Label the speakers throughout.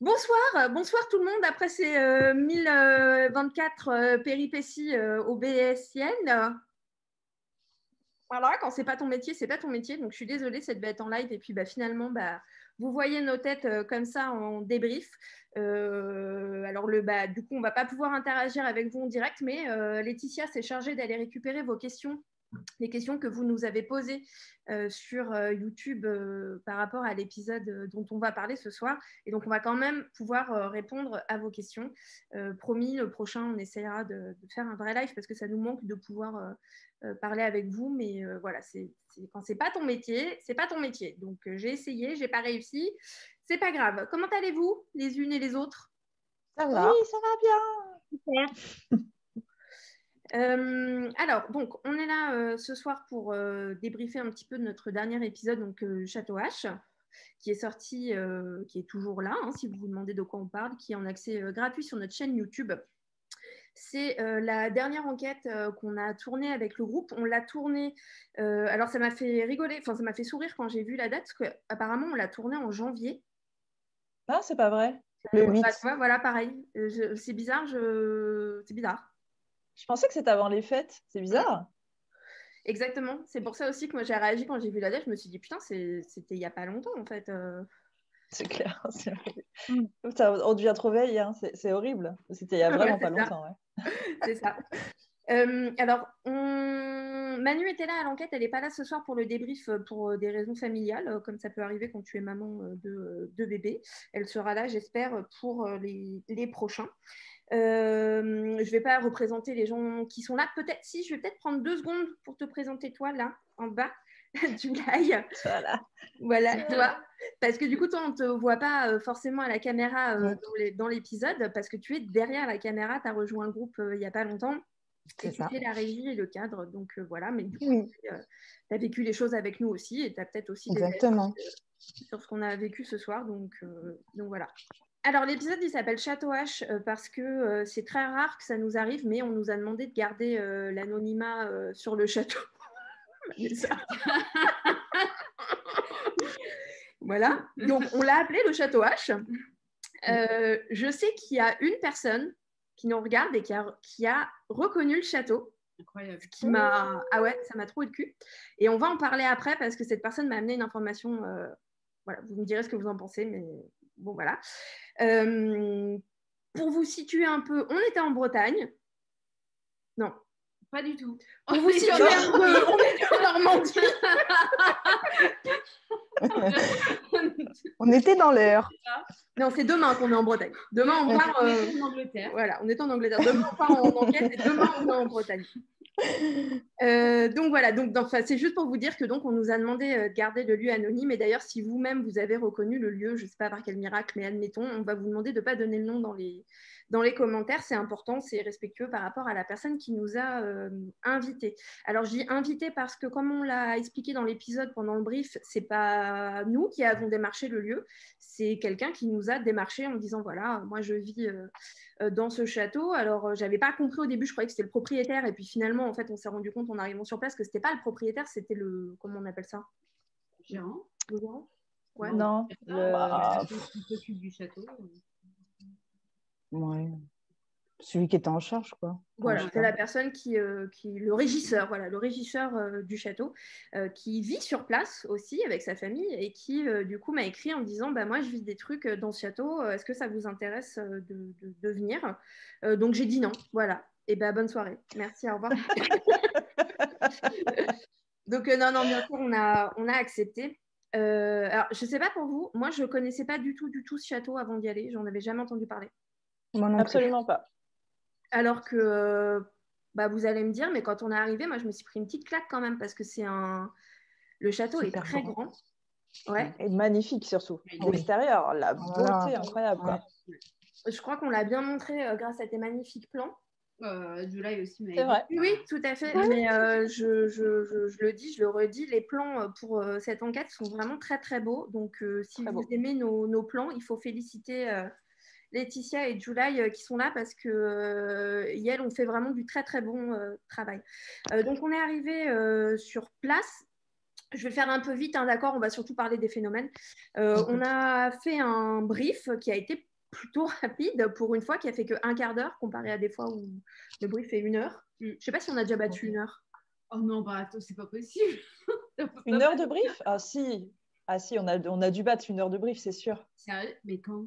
Speaker 1: Bonsoir tout le monde. Après ces 1024 péripéties OBSiennes. Voilà, quand c'est pas ton métier, c'est pas ton métier. Donc je suis désolée, cette bête en live. Et puis finalement, vous voyez nos têtes comme ça en débrief. Alors du coup, on va pas pouvoir interagir avec vous en direct, mais Laetitia s'est chargée d'aller récupérer vos questions. Les questions que vous nous avez posées sur YouTube par rapport à l'épisode dont on va parler ce soir. Et donc, on va quand même pouvoir répondre à vos questions. Promis, le prochain, on essaiera de faire un vrai live parce que ça nous manque de pouvoir parler avec vous. Mais voilà, quand c'est pas ton métier, c'est pas ton métier. Donc, j'ai essayé, j'ai pas réussi. C'est pas grave. Comment allez-vous, les unes et les autres?
Speaker 2: Ça va.
Speaker 3: Oui, ça va bien.
Speaker 1: Super. Alors, donc, on est là ce soir pour débriefer un petit peu de notre dernier épisode, donc Château H, qui est sorti, qui est toujours là, hein, si vous vous demandez de quoi on parle, qui est en accès gratuit sur notre chaîne YouTube. C'est la dernière enquête qu'on a tournée avec le groupe. On l'a tournée, alors ça m'a fait rigoler, enfin ça m'a fait sourire quand j'ai vu la date, parce qu'apparemment on l'a tournée en janvier.
Speaker 3: Ah, c'est pas vrai.
Speaker 2: Le 8.
Speaker 1: Voilà, pareil. C'est bizarre, c'est bizarre.
Speaker 3: Je pensais que c'était avant les fêtes. C'est bizarre.
Speaker 1: Exactement. C'est pour ça aussi que moi j'ai réagi quand j'ai vu la date. Je me suis dit putain, c'était il n'y a pas longtemps en fait.
Speaker 3: C'est clair. On devient trop vieille. Hein. C'est horrible. C'était il y a vraiment pas longtemps. Ouais.
Speaker 1: C'est ça. Alors, Manu était là à l'enquête. Elle n'est pas là ce soir pour le débrief pour des raisons familiales, comme ça peut arriver quand tu es maman de bébé. Elle sera là, j'espère, pour les prochains. Je ne vais pas représenter les gens qui sont là. Peut-être si, je vais peut-être prendre 2 secondes pour te présenter toi, là, en bas du live. Voilà, toi. Parce que du coup, toi, on ne te voit pas forcément à la caméra dans l'épisode, parce que tu es derrière la caméra. Tu as rejoint le groupe il n'y a pas longtemps. Et tu fais la régie et le cadre. Donc voilà, mais du coup, tu as vécu les choses avec nous aussi. Et tu as peut-être aussi des avis sur ce qu'on a vécu ce soir. Donc voilà. Alors, l'épisode, il s'appelle Château H parce que c'est très rare que ça nous arrive, mais on nous a demandé de garder l'anonymat sur le château. Voilà. Donc, on l'a appelé le Château H. Je sais qu'il y a une personne qui nous regarde et qui a reconnu le château. Incroyable. Ah ouais, ça m'a troué le cul. Et on va en parler après parce que cette personne m'a amené une information. Voilà, vous me direz ce que vous en pensez, mais bon, voilà. Pour vous situer un peu, on était en Bretagne. Non, pas du tout. Pour vous situer un peu, on était en Normandie.
Speaker 2: On était dans l'heure.
Speaker 1: Non, c'est demain qu'on est en Bretagne. Demain, on part en Angleterre. Voilà, on est en Angleterre. Demain, on part en enquête et demain, on est en Bretagne. Donc voilà, c'est juste pour vous dire que donc on nous a demandé de garder le lieu anonyme. Et d'ailleurs, si vous-même vous avez reconnu le lieu, je ne sais pas par quel miracle, mais admettons, on va vous demander de ne pas donner le nom dans les commentaires. C'est important, c'est respectueux par rapport à la personne qui nous a invités. Alors je dis invité parce que comme on l'a expliqué dans l'épisode pendant le brief, c'est pas nous qui avons démarché le lieu, c'est quelqu'un qui nous a démarché en disant voilà, moi je vis dans ce château. Alors j'avais pas compris au début, je croyais que c'était le propriétaire et puis finalement en fait on s'est rendu compte en arrivant sur place que c'était pas le propriétaire, c'était le, comment on appelle ça, gérant. Le gérant. Ouais.
Speaker 3: Non,
Speaker 1: qui s'occupe du château.
Speaker 2: Ouais. Celui qui était en charge, quoi.
Speaker 1: Voilà, c'est la personne qui le régisseur, voilà, le régisseur du château, qui vit sur place aussi avec sa famille et qui du coup m'a écrit en disant moi je vis des trucs dans ce château, est-ce que ça vous intéresse de venir? Donc j'ai dit non, voilà. Et bonne soirée, merci, au revoir. Donc non, bien sûr on a accepté. Alors je sais pas pour vous, moi je connaissais pas du tout ce château avant d'y aller, j'en avais jamais entendu parler.
Speaker 2: Moi non
Speaker 3: absolument pas.
Speaker 1: Alors que, vous allez me dire, mais quand on est arrivé, moi, je me suis pris une petite claque quand même parce que le château est très grand. Ouais.
Speaker 3: Et magnifique surtout. L'extérieur, la beauté incroyable. Quoi.
Speaker 1: Je crois qu'on l'a bien montré grâce à tes magnifiques plans.
Speaker 4: July aussi.
Speaker 3: C'est vrai.
Speaker 1: Oui, tout à fait. Mais je le dis, je le redis, les plans pour cette enquête sont vraiment très, très beaux. Donc, si vous aimez nos plans, il faut féliciter Laetitia et July qui sont là parce que elles ont fait vraiment du très, très bon travail. Donc, on est arrivé sur place. Je vais faire un peu vite, hein, d'accord, on va surtout parler des phénomènes. On a fait un brief qui a été plutôt rapide pour une fois qui a fait qu'un quart d'heure comparé à des fois où le brief fait 1 heure. Je ne sais pas si on a déjà battu 1 heure.
Speaker 4: Oh non, bah attends, c'est pas possible.
Speaker 3: 1 heure de brief? Ah si, on a dû battre 1 heure de brief, c'est sûr.
Speaker 4: Sérieux? Mais quand?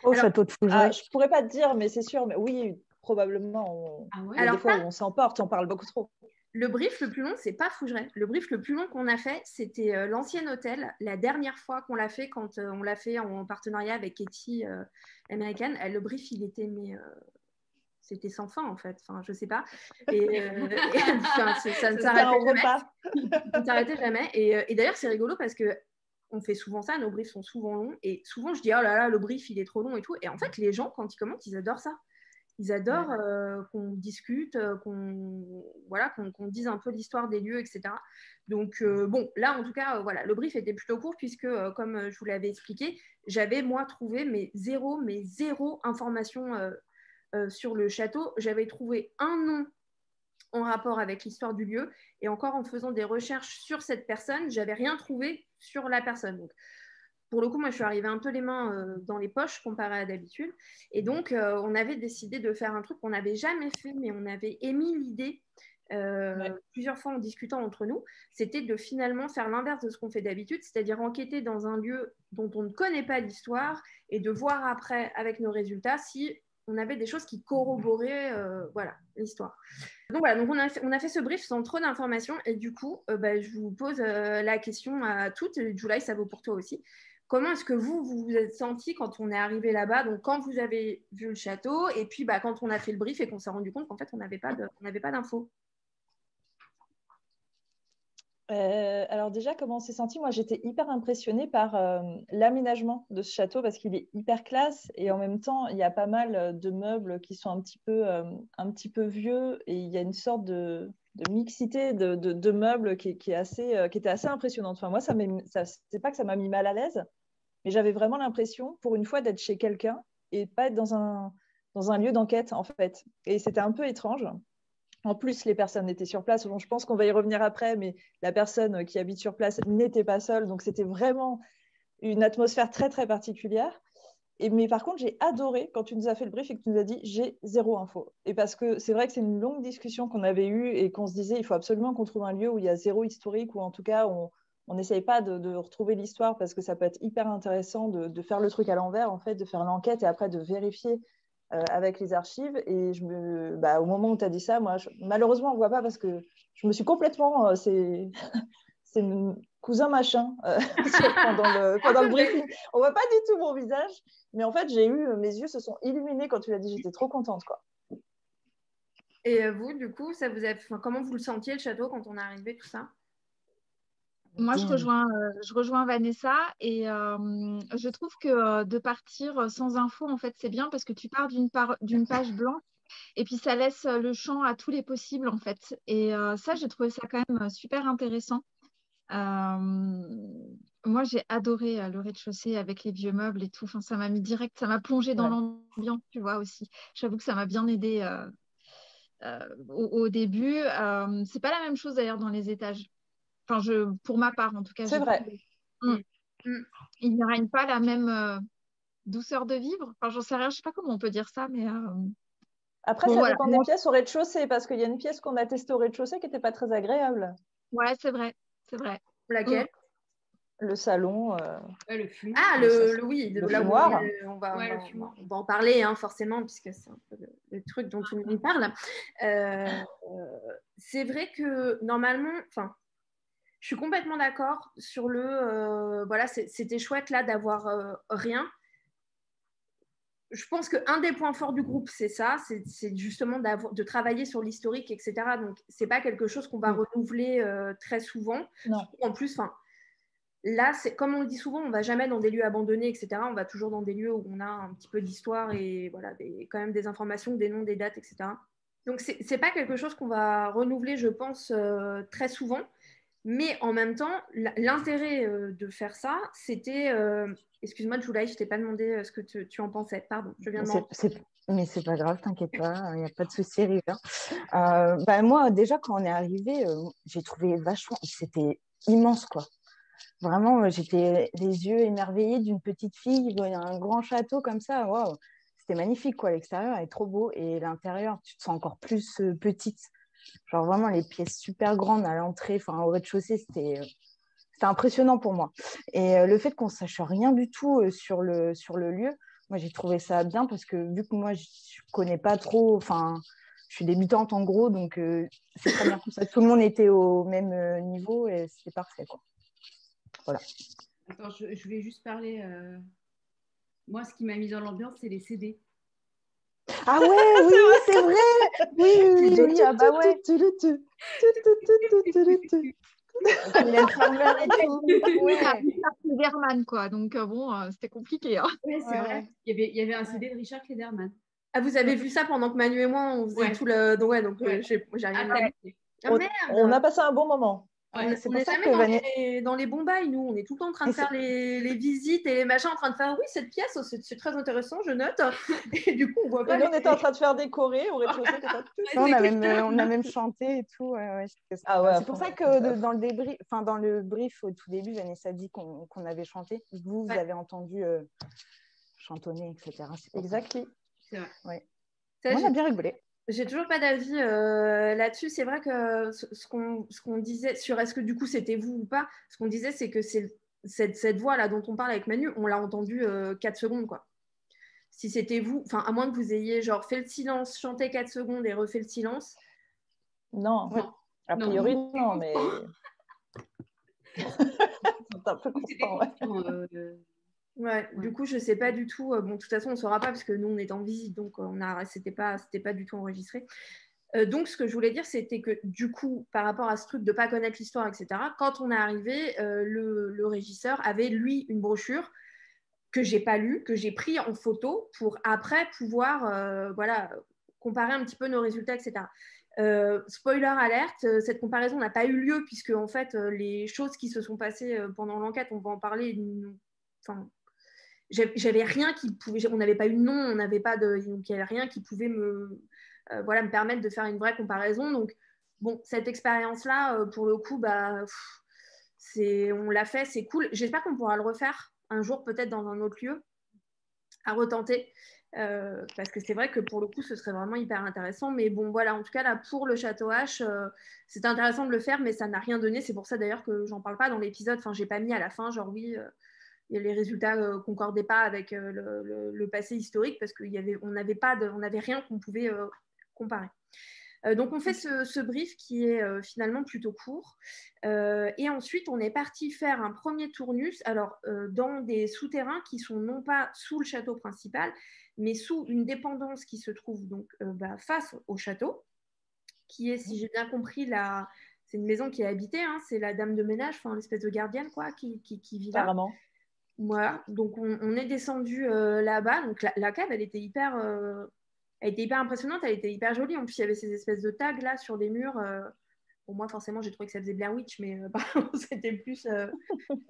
Speaker 2: Au
Speaker 1: Alors,
Speaker 2: château de Fougeray.
Speaker 3: Je pourrais pas te dire, mais c'est sûr. Mais oui, probablement.
Speaker 4: Ah ouais?
Speaker 3: Il y a
Speaker 1: Alors,
Speaker 3: des fois où on s'emporte, on parle beaucoup trop.
Speaker 1: le brief le plus long, c'est pas Fougeray. Le brief le plus long qu'on a fait, c'était l'ancien hôtel. La dernière fois qu'on l'a fait, quand on l'a fait en partenariat avec Katie American, le brief, il était c'était sans fin en fait. Enfin, je sais pas. Enfin, ça ne s'arrêtait jamais. Ça ne s'arrêtait jamais. Et d'ailleurs, c'est rigolo parce que on fait souvent ça. Nos briefs sont souvent longs. Et souvent, je dis oh là là, le brief, il est trop long et tout. Et en fait, les gens, quand ils commentent, ils adorent ça. Ils adorent qu'on discute, qu'on dise un peu l'histoire des lieux, etc. Donc, bon, là, en tout cas, voilà, le brief était plutôt court puisque, comme je vous l'avais expliqué, j'avais, moi, trouvé zéro information sur le château. J'avais trouvé un nom en rapport avec l'histoire du lieu et encore en faisant des recherches sur cette personne, j'avais rien trouvé sur la personne. Donc, pour le coup, moi, je suis arrivée un peu les mains dans les poches comparé à d'habitude. Et donc, on avait décidé de faire un truc qu'on n'avait jamais fait, mais on avait émis l'idée plusieurs fois en discutant entre nous. C'était de finalement faire l'inverse de ce qu'on fait d'habitude, c'est-à-dire enquêter dans un lieu dont on ne connaît pas l'histoire et de voir après, avec nos résultats, si on avait des choses qui corroboraient l'histoire. Donc voilà, donc on a fait ce brief sans trop d'informations et du coup, je vous pose la question à toutes. July, ça vaut pour toi aussi. Comment est-ce que vous vous êtes senti quand on est arrivé là-bas, donc quand vous avez vu le château et puis quand on a fait le brief et qu'on s'est rendu compte qu'en fait on n'avait pas d'infos?
Speaker 3: Alors déjà, comment on s'est senti? Moi, j'étais hyper impressionnée par l'aménagement de ce château parce qu'il est hyper classe et en même temps, il y a pas mal de meubles qui sont un petit peu vieux et il y a une sorte de mixité de meubles qui était assez impressionnante. Enfin, moi, c'est pas que ça m'a mis mal à l'aise, mais j'avais vraiment l'impression, pour une fois, d'être chez quelqu'un et pas être dans un lieu d'enquête, en fait. Et c'était un peu étrange. En plus, les personnes étaient sur place. Bon, je pense qu'on va y revenir après, mais la personne qui habite sur place n'était pas seule. Donc, c'était vraiment une atmosphère très, très particulière. Mais par contre, j'ai adoré quand tu nous as fait le brief et que tu nous as dit « j'ai zéro info ». Et parce que c'est vrai que c'est une longue discussion qu'on avait eue et qu'on se disait « il faut absolument qu'on trouve un lieu où il y a zéro historique » ou en tout cas, on n'essaye pas de retrouver l'histoire parce que ça peut être hyper intéressant de faire le truc à l'envers, en fait, de faire l'enquête et après de vérifier avec les archives. Et au moment où tu as dit ça, moi, malheureusement, on ne voit pas parce que je me suis complètement... c'est cousin machin pendant le briefing. On ne voit pas du tout mon visage, mais en fait, mes yeux se sont illuminés quand tu l'as dit. J'étais trop contente, quoi.
Speaker 1: Et vous, du coup, comment vous le sentiez, le château, quand on est arrivé, tout ça?
Speaker 5: Moi, je rejoins Vanessa et je trouve que de partir sans info, en fait, c'est bien parce que tu pars d'une page blanche et puis ça laisse le champ à tous les possibles, en fait. Et ça, j'ai trouvé ça quand même super intéressant. Moi, j'ai adoré le rez-de-chaussée avec les vieux meubles et tout. Enfin, ça m'a mis direct, ça m'a plongé dans l'ambiance, tu vois, aussi. J'avoue que ça m'a bien aidé au début. C'est pas la même chose d'ailleurs dans les étages. Enfin, pour ma part, en tout cas.
Speaker 3: C'est vrai.
Speaker 5: Il ne règne pas la même douceur de vivre. Enfin, j'en sais rien, je sais pas comment on peut dire ça, mais...
Speaker 3: Après, ça dépend des pièces au rez-de-chaussée, parce qu'il y a une pièce qu'on a testée au rez-de-chaussée qui n'était pas très agréable.
Speaker 5: Ouais, c'est vrai.
Speaker 1: Laquelle?
Speaker 3: Le salon.
Speaker 4: Le fumoir.
Speaker 1: Ah, le
Speaker 3: fumoir.
Speaker 1: On va en parler, hein, forcément, puisque c'est un peu le truc dont tout le monde parle. C'est vrai que normalement, je suis complètement d'accord sur c'était chouette là d'avoir rien. Je pense qu'un des points forts du groupe, c'est ça, c'est justement de travailler sur l'historique, etc. Donc, c'est pas quelque chose qu'on va renouveler très souvent.
Speaker 3: Non.
Speaker 1: En plus, là, comme on le dit souvent, on ne va jamais dans des lieux abandonnés, etc. On va toujours dans des lieux où on a un petit peu d'histoire et voilà, quand même des informations, des noms, des dates, etc. Donc, ce n'est pas quelque chose qu'on va renouveler, je pense, très souvent. Mais en même temps, l'intérêt de faire ça, c'était... Excuse-moi, July, je ne t'ai pas demandé ce que tu en pensais. Pardon, je viens de
Speaker 2: Mais c'est pas grave, t'inquiète pas, il n'y a pas de souci, River. Moi, déjà, quand on est arrivé, j'ai trouvé c'était immense, quoi. Vraiment, j'étais les yeux émerveillés d'une petite fille. Il y a un grand château comme ça. Waouh, c'était magnifique, quoi. L'extérieur est trop beau et l'intérieur, tu te sens encore plus petite. Genre vraiment les pièces super grandes à l'entrée, enfin au rez-de-chaussée, c'était impressionnant pour moi. Et le fait qu'on ne sache rien du tout sur le lieu, moi j'ai trouvé ça bien parce que vu que moi je ne connais pas trop, enfin je suis débutante en gros, donc c'est très bien comme ça. Tout le monde était au même niveau et c'était parfait, quoi. Voilà.
Speaker 4: Attends, je voulais juste parler. Moi, ce qui m'a mis dans l'ambiance, c'est les CD.
Speaker 2: Ah ouais, oui, c'est vrai. Oui, ah bah ouais. Mylène Farmer et tout. Ouais.
Speaker 5: Richard Klederman, quoi. Donc, bon, c'était compliqué. Hein.
Speaker 4: Ouais, c'est
Speaker 2: Ouais.
Speaker 4: vrai. Il y avait un CD de Richard Klederman.
Speaker 1: Ah, vous avez vu ça pendant que Manu et moi, on faisait tout le. Donc,
Speaker 4: Ouais.
Speaker 1: j'ai rien
Speaker 4: Ah,
Speaker 1: vu. Ah, merde.
Speaker 3: On a passé un bon moment.
Speaker 4: Ouais.
Speaker 2: C'est
Speaker 1: On
Speaker 2: pour
Speaker 1: n'est
Speaker 2: ça
Speaker 1: jamais
Speaker 2: que
Speaker 1: dans les bons bails, nous. On est tout le temps en train de faire les visites et les machins, en train de faire oui, cette pièce, c'est très intéressant, je note. Et du coup, on voit pas.
Speaker 3: Et nous, on était en train de faire décorer au rez-de-chaussée.
Speaker 2: on a même chanté et tout. Ouais,
Speaker 3: Ah ouais,
Speaker 2: c'est pour ça que dans le brief au tout début, Vanessa dit qu'on avait chanté. Vous avez entendu chantonner, etc.
Speaker 3: Exactement.
Speaker 4: C'est vrai.
Speaker 2: Ouais.
Speaker 1: Ça,
Speaker 2: Moi, on a bien rigolé.
Speaker 1: J'ai toujours pas d'avis là-dessus. C'est vrai que ce qu'on disait sur est-ce que du coup c'était vous ou pas, ce qu'on disait c'est que cette voix-là dont on parle avec Manu, on l'a entendue 4 secondes, quoi. Si c'était vous, enfin à moins que vous ayez genre fait le silence, chanté 4 secondes et refait le silence.
Speaker 3: Non,
Speaker 4: Non.
Speaker 3: a priori, non, mais c'est un peu constant. Ouais.
Speaker 1: Ouais, du coup, je sais pas du tout. Bon, de toute façon, on saura pas parce que nous, on est en visite, donc c'était pas du tout enregistré. Donc, ce que je voulais dire, c'était que du coup, par rapport à ce truc de pas connaître l'histoire, etc., quand on est arrivé, le régisseur avait, lui, une brochure que j'ai pas lue, que j'ai pris en photo pour après pouvoir voilà, comparer un petit peu nos résultats, etc. Spoiler alerte, cette comparaison n'a pas eu lieu puisque en fait, les choses qui se sont passées pendant l'enquête, on va en parler, enfin, j'avais rien qui pouvait, on n'avait pas eu de nom, on n'avait pas de, donc il n'y avait rien qui pouvait voilà, me permettre de faire une vraie comparaison. Donc bon, cette expérience-là, pour le coup, bah, on l'a fait, c'est cool. J'espère qu'on pourra le refaire un jour, peut-être dans un autre lieu, à retenter. Parce que c'est vrai que pour le coup, ce serait vraiment hyper intéressant. Mais bon, voilà, en tout cas, là, pour le Château H, c'est intéressant de le faire, mais ça n'a rien donné. C'est pour ça d'ailleurs que j'en parle pas dans l'épisode. Enfin, j'ai pas mis à la fin, genre oui, les résultats concordaient pas avec le passé historique parce qu'on n'avait rien qu'on pouvait comparer. Donc on fait ce brief qui est finalement plutôt court. Et ensuite, on est parti faire un premier tournus, alors dans des souterrains qui sont non pas sous le château principal, mais sous une dépendance qui se trouve donc face au château, qui est, si j'ai bien compris, c'est une maison qui est habitée, hein, c'est la dame de ménage, enfin l'espèce de gardienne quoi, qui vit là.
Speaker 3: Apparemment.
Speaker 1: Voilà, donc on est descendu là-bas. Donc la cave, elle était hyper impressionnante, elle était hyper jolie. En plus, il y avait ces espèces de tags là sur les murs. Pour moi, forcément, j'ai trouvé que ça faisait Blair Witch, mais c'était plus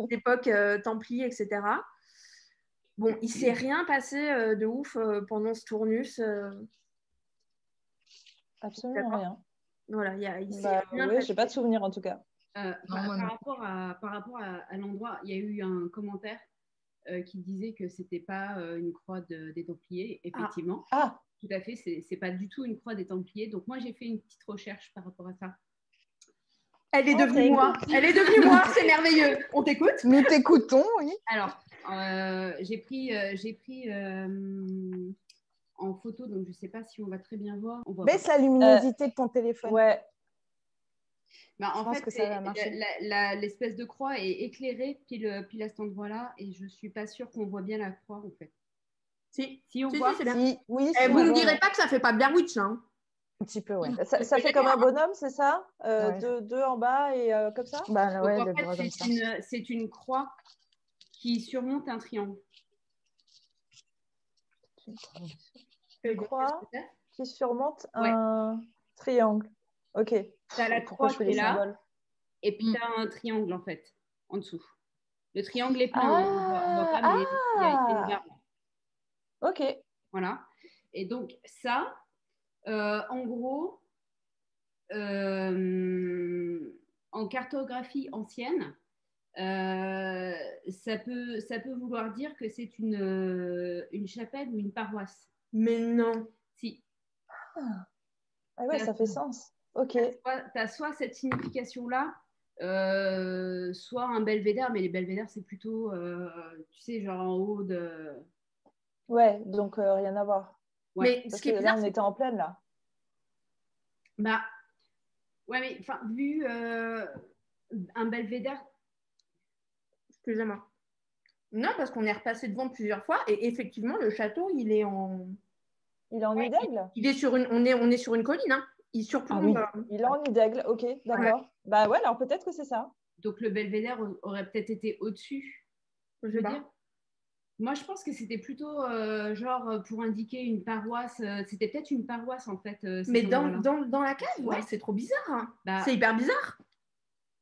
Speaker 1: l'époque Templier, etc. Bon, il s'est rien passé de ouf pendant ce tournus.
Speaker 3: Absolument rien.
Speaker 1: Voilà, il s'est rien
Speaker 3: ouais,
Speaker 1: passé.
Speaker 3: j'ai pas de souvenir en tout cas.
Speaker 4: Par rapport à l'endroit, il y a eu un commentaire qui disait que c'était pas une croix des Templiers, effectivement.
Speaker 3: Ah.
Speaker 4: Tout à fait, c'est pas du tout une croix des Templiers. Donc moi, j'ai fait une petite recherche par rapport à ça.
Speaker 1: Elle est devenue moi. Elle est devenue moi, c'est merveilleux. On t'écoute?
Speaker 2: Nous t'écoutons, oui.
Speaker 4: Alors, j'ai pris en photo, donc je sais pas si on va très bien voir.
Speaker 2: Baisse la luminosité de ton téléphone.
Speaker 3: Ouais.
Speaker 4: Bah, en fait,
Speaker 2: que ça va marcher.
Speaker 4: L'espèce de croix est éclairée pile à cet endroit-là et je suis pas sûre qu'on voit bien la croix en fait. Si on voit.
Speaker 1: C'est bien.
Speaker 2: Oui,
Speaker 1: vous ne me direz pas que ça fait pas Blair Witch, hein?
Speaker 2: Un petit peu, ouais.
Speaker 3: Ça fait comme un bonhomme, c'est ça deux en bas et comme ça.
Speaker 2: Bah, ouais,
Speaker 4: donc, en fait, c'est une croix qui surmonte un triangle.
Speaker 3: Une croix qui surmonte un triangle. Ok.
Speaker 4: T'as la croix qui est là, et puis t'as un triangle en fait, en dessous. Le triangle est plein, on voit pas, mais il y a une barre là.
Speaker 3: Ok.
Speaker 4: Voilà. Et donc ça, en gros, en cartographie ancienne, ça peut vouloir dire que c'est une chapelle ou une paroisse.
Speaker 1: Mais non.
Speaker 4: Si.
Speaker 3: Ah ouais, ça fait sens. Ok.
Speaker 4: Tu as soit cette signification-là, soit un belvédère, mais les belvédères, c'est plutôt, tu sais, genre en haut de...
Speaker 3: Ouais, donc rien à voir.
Speaker 4: Ouais.
Speaker 1: Mais
Speaker 3: Parce
Speaker 1: ce qui est
Speaker 3: que
Speaker 1: bizarre,
Speaker 3: là, on était en pleine, là.
Speaker 4: Bah, ouais, mais enfin, vu un belvédère...
Speaker 1: excusez-moi. Non, parce qu'on est repassé devant plusieurs fois et effectivement, le château, il est en...
Speaker 3: Il est en nid d'aigle?
Speaker 1: Il est sur une... on est sur une colline, hein. Il surplombe...
Speaker 2: Ah oui.
Speaker 3: Il est en nid d'aigle, ok, d'accord. Bah ouais, alors peut-être que c'est ça.
Speaker 4: Donc le belvédère aurait peut-être été au-dessus,
Speaker 1: je
Speaker 4: je
Speaker 1: sais
Speaker 4: veux
Speaker 1: pas.
Speaker 4: dire. Moi, je pense que c'était plutôt genre pour indiquer une paroisse. C'était peut-être une paroisse en fait.
Speaker 1: Mais
Speaker 4: cet
Speaker 1: dans
Speaker 4: endroit-là.
Speaker 1: la cave, ouais, c'est trop bizarre. Hein.
Speaker 4: Bah,
Speaker 1: C'est hyper bizarre.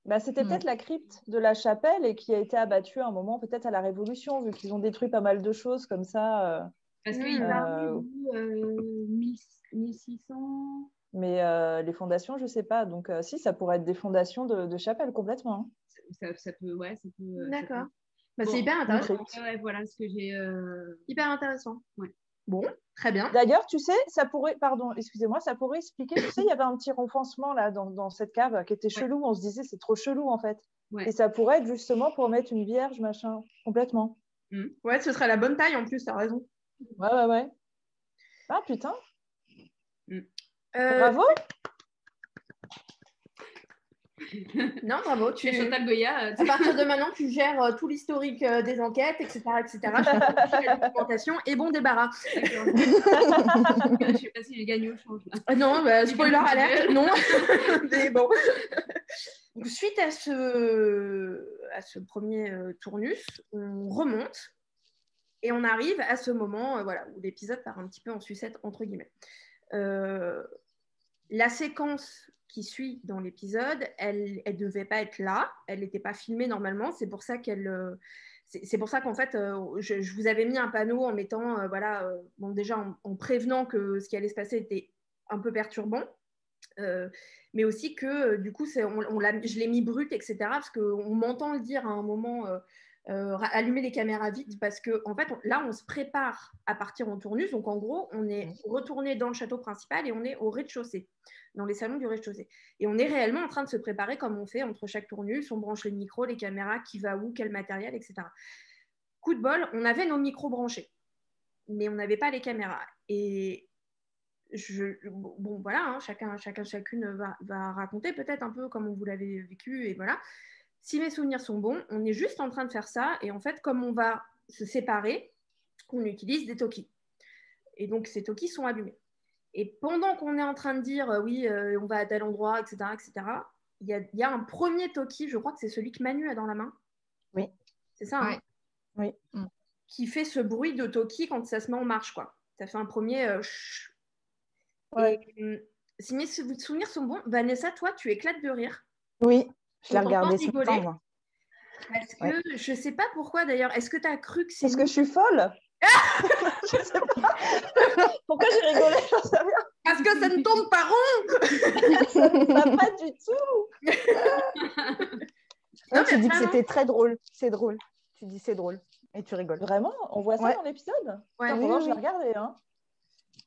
Speaker 3: Bah, c'était peut-être la crypte de la chapelle et qui a été abattue à un moment, peut-être à la Révolution, vu qu'ils ont détruit pas mal de choses comme ça.
Speaker 4: parce qu'il parlait de 1600.
Speaker 3: Mais les fondations, je sais pas. Donc, si, ça pourrait être des fondations de chapelle complètement.
Speaker 4: Ça peut, ouais, ça peut.
Speaker 1: D'accord.
Speaker 4: Bon,
Speaker 1: c'est hyper intéressant.
Speaker 4: Ouais, voilà ce que j'ai.
Speaker 1: Hyper intéressant.
Speaker 4: Ouais.
Speaker 1: Bon, très bien.
Speaker 3: D'ailleurs, tu sais, ça pourrait, pardon, excusez-moi, ça pourrait expliquer, tu sais, il y avait un petit renfoncement là dans cette cave qui était chelou. On se disait, c'est trop chelou en fait.
Speaker 4: Ouais.
Speaker 3: Et ça pourrait être justement pour mettre une vierge, machin, complètement.
Speaker 1: Ouais, ce serait la bonne taille en plus, t'as raison.
Speaker 3: Ouais. Ah putain.
Speaker 1: Bravo.
Speaker 3: Bravo.
Speaker 1: Non, bravo.
Speaker 4: Tu es Chantal Goya.
Speaker 1: À partir de maintenant, tu gères tout l'historique des enquêtes, etc. La documentation et bon débarras.
Speaker 4: D'accord. Je sais pas si j'ai gagné au change. Là.
Speaker 1: Non, bah, spoiler alerte, non. Mais bon. Donc, suite à ce premier tournus, on remonte et on arrive à ce moment voilà, où l'épisode part un petit peu en sucette, entre guillemets. La séquence qui suit dans l'épisode, elle devait pas être là, elle n'était pas filmée normalement, c'est pour ça qu'en fait, je vous avais mis un panneau en mettant, bon, déjà en prévenant que ce qui allait se passer était un peu perturbant, mais aussi que du coup, je l'ai mis brut, etc., parce qu'on m'entend le dire à un moment, allumer les caméras vite, parce que en fait, là, on se prépare à partir en tournus, donc en gros, on est retourné dans le château principal et on est au rez-de-chaussée, dans les salons du rez-de-chaussée. Et on est réellement en train de se préparer comme on fait entre chaque tournus, on branche les micros, les caméras, qui va où, quel matériel, etc. Coup de bol, on avait nos micros branchés, mais on n'avait pas les caméras. Et bon, voilà, hein, chacune va raconter peut-être un peu comment vous l'avez vécu, et voilà. Si mes souvenirs sont bons, on est juste en train de faire ça, et en fait, comme on va se séparer, on utilise des talkies. Et donc, ces talkies sont allumés. Et pendant qu'on est en train de dire oui, on va à tel endroit, etc., il y a un premier talkie, je crois que c'est celui que Manu a dans la main.
Speaker 2: Oui.
Speaker 1: C'est ça, hein,
Speaker 2: oui.
Speaker 1: Qui fait ce bruit de talkie quand ça se met en marche, quoi. Ça fait un premier
Speaker 3: Ouais.
Speaker 1: Et, si mes souvenirs sont bons, Vanessa, toi, tu éclates de rire.
Speaker 2: Oui, je l'ai
Speaker 1: On
Speaker 2: regardé
Speaker 1: t'entend
Speaker 2: ce matin,
Speaker 1: rigoler.
Speaker 2: moi.
Speaker 1: Parce que je sais pas pourquoi d'ailleurs. Est-ce que tu as cru que c'est
Speaker 3: Parce que je suis folle. Je sais pas. Pourquoi j'ai rigolé? J'en sais rien.
Speaker 1: Parce que ça ne tourne pas rond.
Speaker 3: Ça ne va pas du tout.
Speaker 2: Non, tu dis que c'était très drôle. C'est drôle. Tu dis c'est drôle. Et tu rigoles.
Speaker 3: Vraiment? On voit ça dans l'épisode?
Speaker 1: Ouais.
Speaker 3: Je vais regarder. Hein.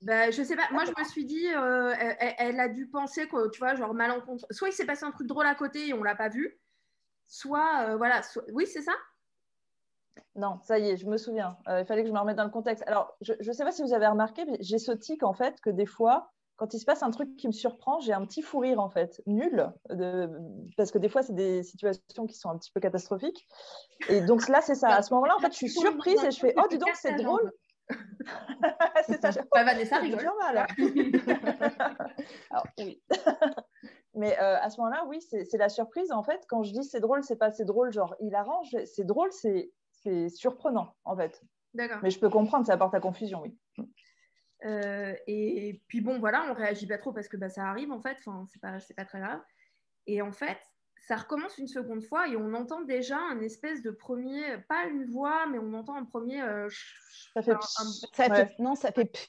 Speaker 1: Bah, je sais pas. Moi, je me suis dit, elle a dû penser que, tu vois, genre malencontre. Soit il s'est passé un truc drôle à côté et on l'a pas vu. Soit, voilà. Oui, c'est ça?
Speaker 3: Non, ça y est, je me souviens. Il fallait que je me remette dans le contexte. Alors, je ne sais pas si vous avez remarqué, mais j'ai ce tic, en fait, que des fois, quand il se passe un truc qui me surprend, j'ai un petit fou rire, en fait, nul, parce que des fois, c'est des situations qui sont un petit peu catastrophiques. Et donc là, c'est ça. À ce moment-là, en fait, je suis surprise et je fais « Oh, dis donc, c'est drôle !» C'est ça.
Speaker 1: Vanessa rigole.
Speaker 3: Mal. Alors, oui. Mais à ce moment-là, oui, c'est la surprise. En fait, quand je dis c'est drôle, c'est pas c'est drôle, genre il arrange. C'est drôle, c'est surprenant, en fait.
Speaker 1: D'accord.
Speaker 3: Mais je peux comprendre, ça apporte à confusion, oui.
Speaker 1: Et puis bon, voilà, on réagit pas trop parce que ça arrive, en fait. Enfin, c'est pas très grave. Et en fait, ça recommence une seconde fois et on entend déjà un espèce de premier, pas une voix, mais on entend un premier.
Speaker 3: Ça fait.
Speaker 2: Non, ça fait.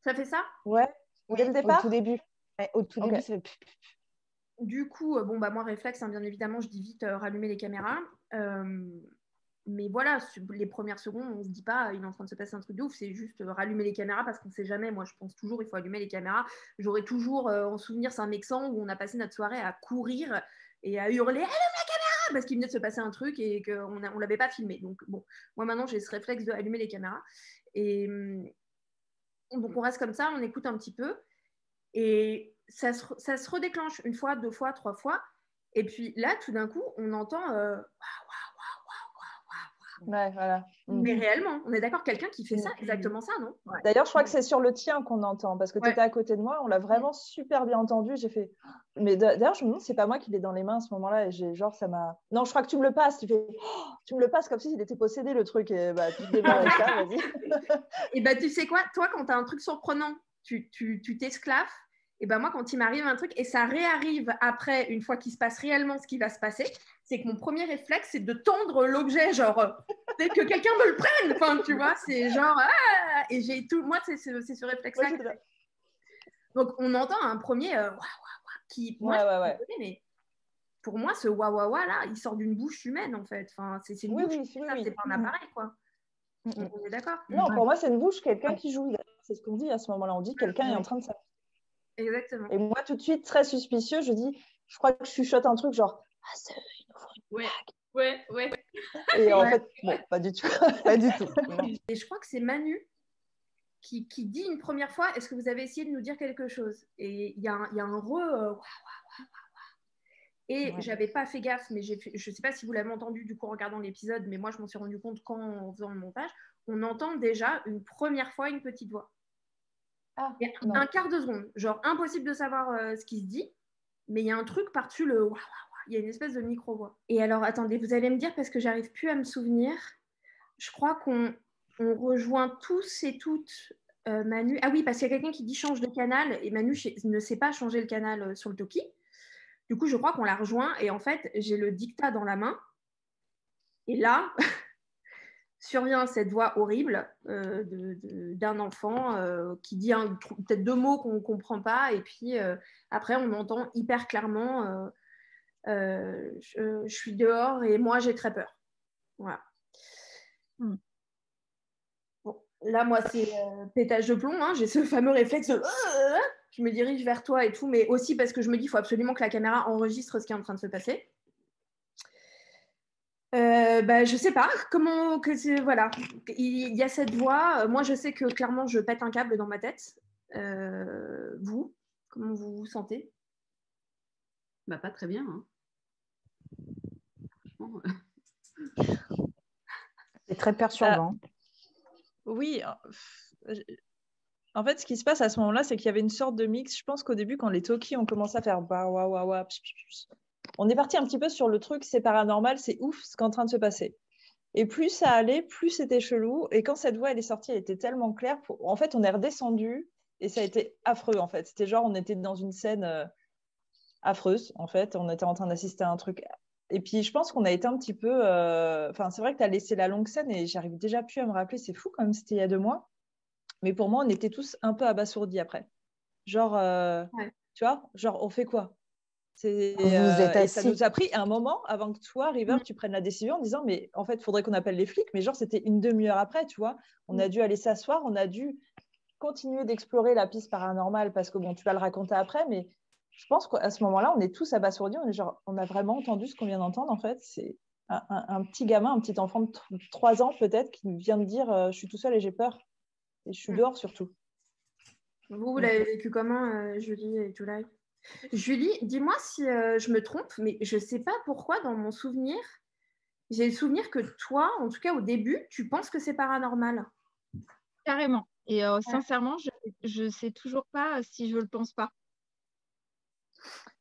Speaker 1: Ça fait ça?
Speaker 3: Ouais.
Speaker 2: Oui,
Speaker 3: Dès le départ.
Speaker 2: Au tout début. Ouais, au tout début, ça fait.
Speaker 1: Du coup, moi, réflexe, hein, bien évidemment, je dis vite rallumer les caméras. Mais voilà, les premières secondes, on ne se dit pas, il est en train de se passer un truc de ouf, c'est juste rallumer les caméras parce qu'on ne sait jamais. Moi, je pense toujours, il faut allumer les caméras. J'aurais toujours en souvenir Saint-Mexan où on a passé notre soirée à courir et à hurler, allume la caméra, parce qu'il venait de se passer un truc et qu'on ne l'avait pas filmé. Donc, bon, moi, maintenant, j'ai ce réflexe de allumer les caméras. Et donc, on reste comme ça, on écoute un petit peu. Et ça se redéclenche une fois, 2 fois, 3 fois. Et puis là, tout d'un coup, on entend
Speaker 3: Ouais, voilà.
Speaker 1: mais réellement, on est d'accord, quelqu'un qui fait ça, exactement ça, non?
Speaker 3: Ouais. D'ailleurs, je crois que c'est sur le tien qu'on entend, parce que tu étais à côté de moi, on l'a vraiment super bien entendu. J'ai fait. Mais d'ailleurs, je me demande, c'est pas moi qui l'ai dans les mains à ce moment-là, et ça m'a. Non, je crois que tu me le passes. Tu fais, tu me le passes comme s'il était possédé le truc, et tu démarres avec ça, vas-y.
Speaker 1: Et tu sais quoi, toi, quand tu as un truc surprenant, tu t'esclaves. Et moi, quand il m'arrive un truc, et ça réarrive après, une fois qu'il se passe réellement ce qui va se passer, c'est que mon premier réflexe, c'est de tendre l'objet, genre, dès que quelqu'un me le prenne, enfin, tu vois, c'est genre, et j'ai tout, moi, c'est ce réflexe-là. Donc, on entend un premier qui, moi, mais pour moi, ce là, il sort d'une bouche humaine, en fait. Enfin, c'est une bouche, c'est pas un appareil, quoi. On est d'accord?
Speaker 3: Non, pour moi, c'est une bouche, quelqu'un qui joue. C'est ce qu'on dit à ce moment-là. On dit quelqu'un est en train de s'amuser.
Speaker 1: Exactement.
Speaker 3: Et moi, tout de suite, très suspicieux, je dis, je crois que je chuchote un truc genre, il ouvre une blague.
Speaker 4: Ouais.
Speaker 3: Et en fait, bon, pas du tout.
Speaker 2: Pas du tout.
Speaker 1: Et je crois que c'est Manu qui dit une première fois, est-ce que vous avez essayé de nous dire quelque chose? Et il y a un Et j'avais pas fait gaffe, mais je sais pas si vous l'avez entendu du coup en regardant l'épisode, mais moi je m'en suis rendu compte quand en faisant le montage, on entend déjà une première fois une petite voix. Un quart de seconde, genre impossible de savoir ce qui se dit, mais il y a un truc par-dessus le il y a une espèce de micro-voix. Et alors attendez, vous allez me dire parce que j'arrive plus à me souvenir, je crois qu'on rejoint tous et toutes Manu. Ah oui, parce qu'il y a quelqu'un qui dit change de canal et Manu ne sait pas changer le canal sur le Toki. Du coup, je crois qu'on la rejoint et en fait, j'ai le dictat dans la main. Et là, survient cette voix horrible d'un enfant qui dit peut-être 2 mots qu'on ne comprend pas. Et puis après, on entend hyper clairement je suis dehors et moi, j'ai très peur. Voilà. Bon, là, moi, c'est pétage de plomb. Hein. J'ai ce fameux réflexe de je me dirige vers toi et tout, mais aussi parce que je me dis qu'il faut absolument que la caméra enregistre ce qui est en train de se passer. Je sais pas comment voilà, il y a cette voix. Moi, je sais que clairement, je pète un câble dans ma tête. Vous, comment vous vous sentez?
Speaker 4: Pas très bien. Hein. Franchement.
Speaker 2: C'est très perturbant.
Speaker 3: Oui. En fait, ce qui se passe à ce moment-là, c'est qu'il y avait une sorte de mix. Je pense qu'au début, quand les Toki ont commencé à faire on est parti un petit peu sur le truc, c'est paranormal, c'est ouf ce qui est en train de se passer. Et plus ça allait, plus c'était chelou. Et quand cette voix elle est sortie, elle était tellement claire. En fait, on est redescendu et ça a été affreux. En fait, c'était genre on était dans une scène affreuse. En fait, on était en train d'assister à un truc. Et puis je pense qu'on a été un petit peu. Enfin, c'est vrai que tu as laissé la longue scène et j'arrive déjà plus à me rappeler. C'est fou quand même, c'était il y a 2 mois. Mais pour moi, on était tous un peu abasourdis après. Genre, tu vois, genre on fait quoi? Et ça nous a pris un moment avant que toi, River, tu prennes la décision en disant mais en fait, il faudrait qu'on appelle les flics. Mais genre, c'était une demi-heure après, tu vois. On a dû aller s'asseoir, on a dû continuer d'explorer la piste paranormale parce que bon, tu vas le raconter après, mais je pense qu'à ce moment-là, on est tous abasourdis. On a vraiment entendu ce qu'on vient d'entendre en fait. C'est un petit gamin, un petit enfant de 3 ans peut-être qui vient de dire je suis tout seul et j'ai peur. Et je suis dehors surtout.
Speaker 1: Vous l'avez vécu comment, Julie et Julie? Julie, dis-moi si je me trompe, mais je ne sais pas pourquoi dans mon souvenir, j'ai le souvenir que toi, en tout cas au début, tu penses que c'est paranormal.
Speaker 5: Carrément. Et sincèrement, je ne sais toujours pas si je ne le pense pas.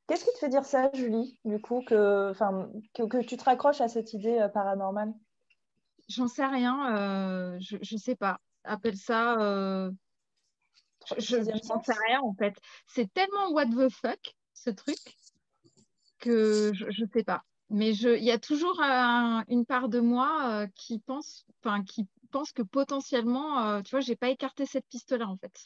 Speaker 3: Qu'est-ce qui te fait dire ça, Julie, du coup, que tu te raccroches à cette idée paranormale?
Speaker 5: J'en sais rien. Je ne sais pas. Appelle ça... Je n'en sais rien en fait. C'est tellement what the fuck ce truc que je ne sais pas. Mais il y a toujours une part de moi qui pense que potentiellement, tu vois, j'ai pas écarté cette piste-là en fait.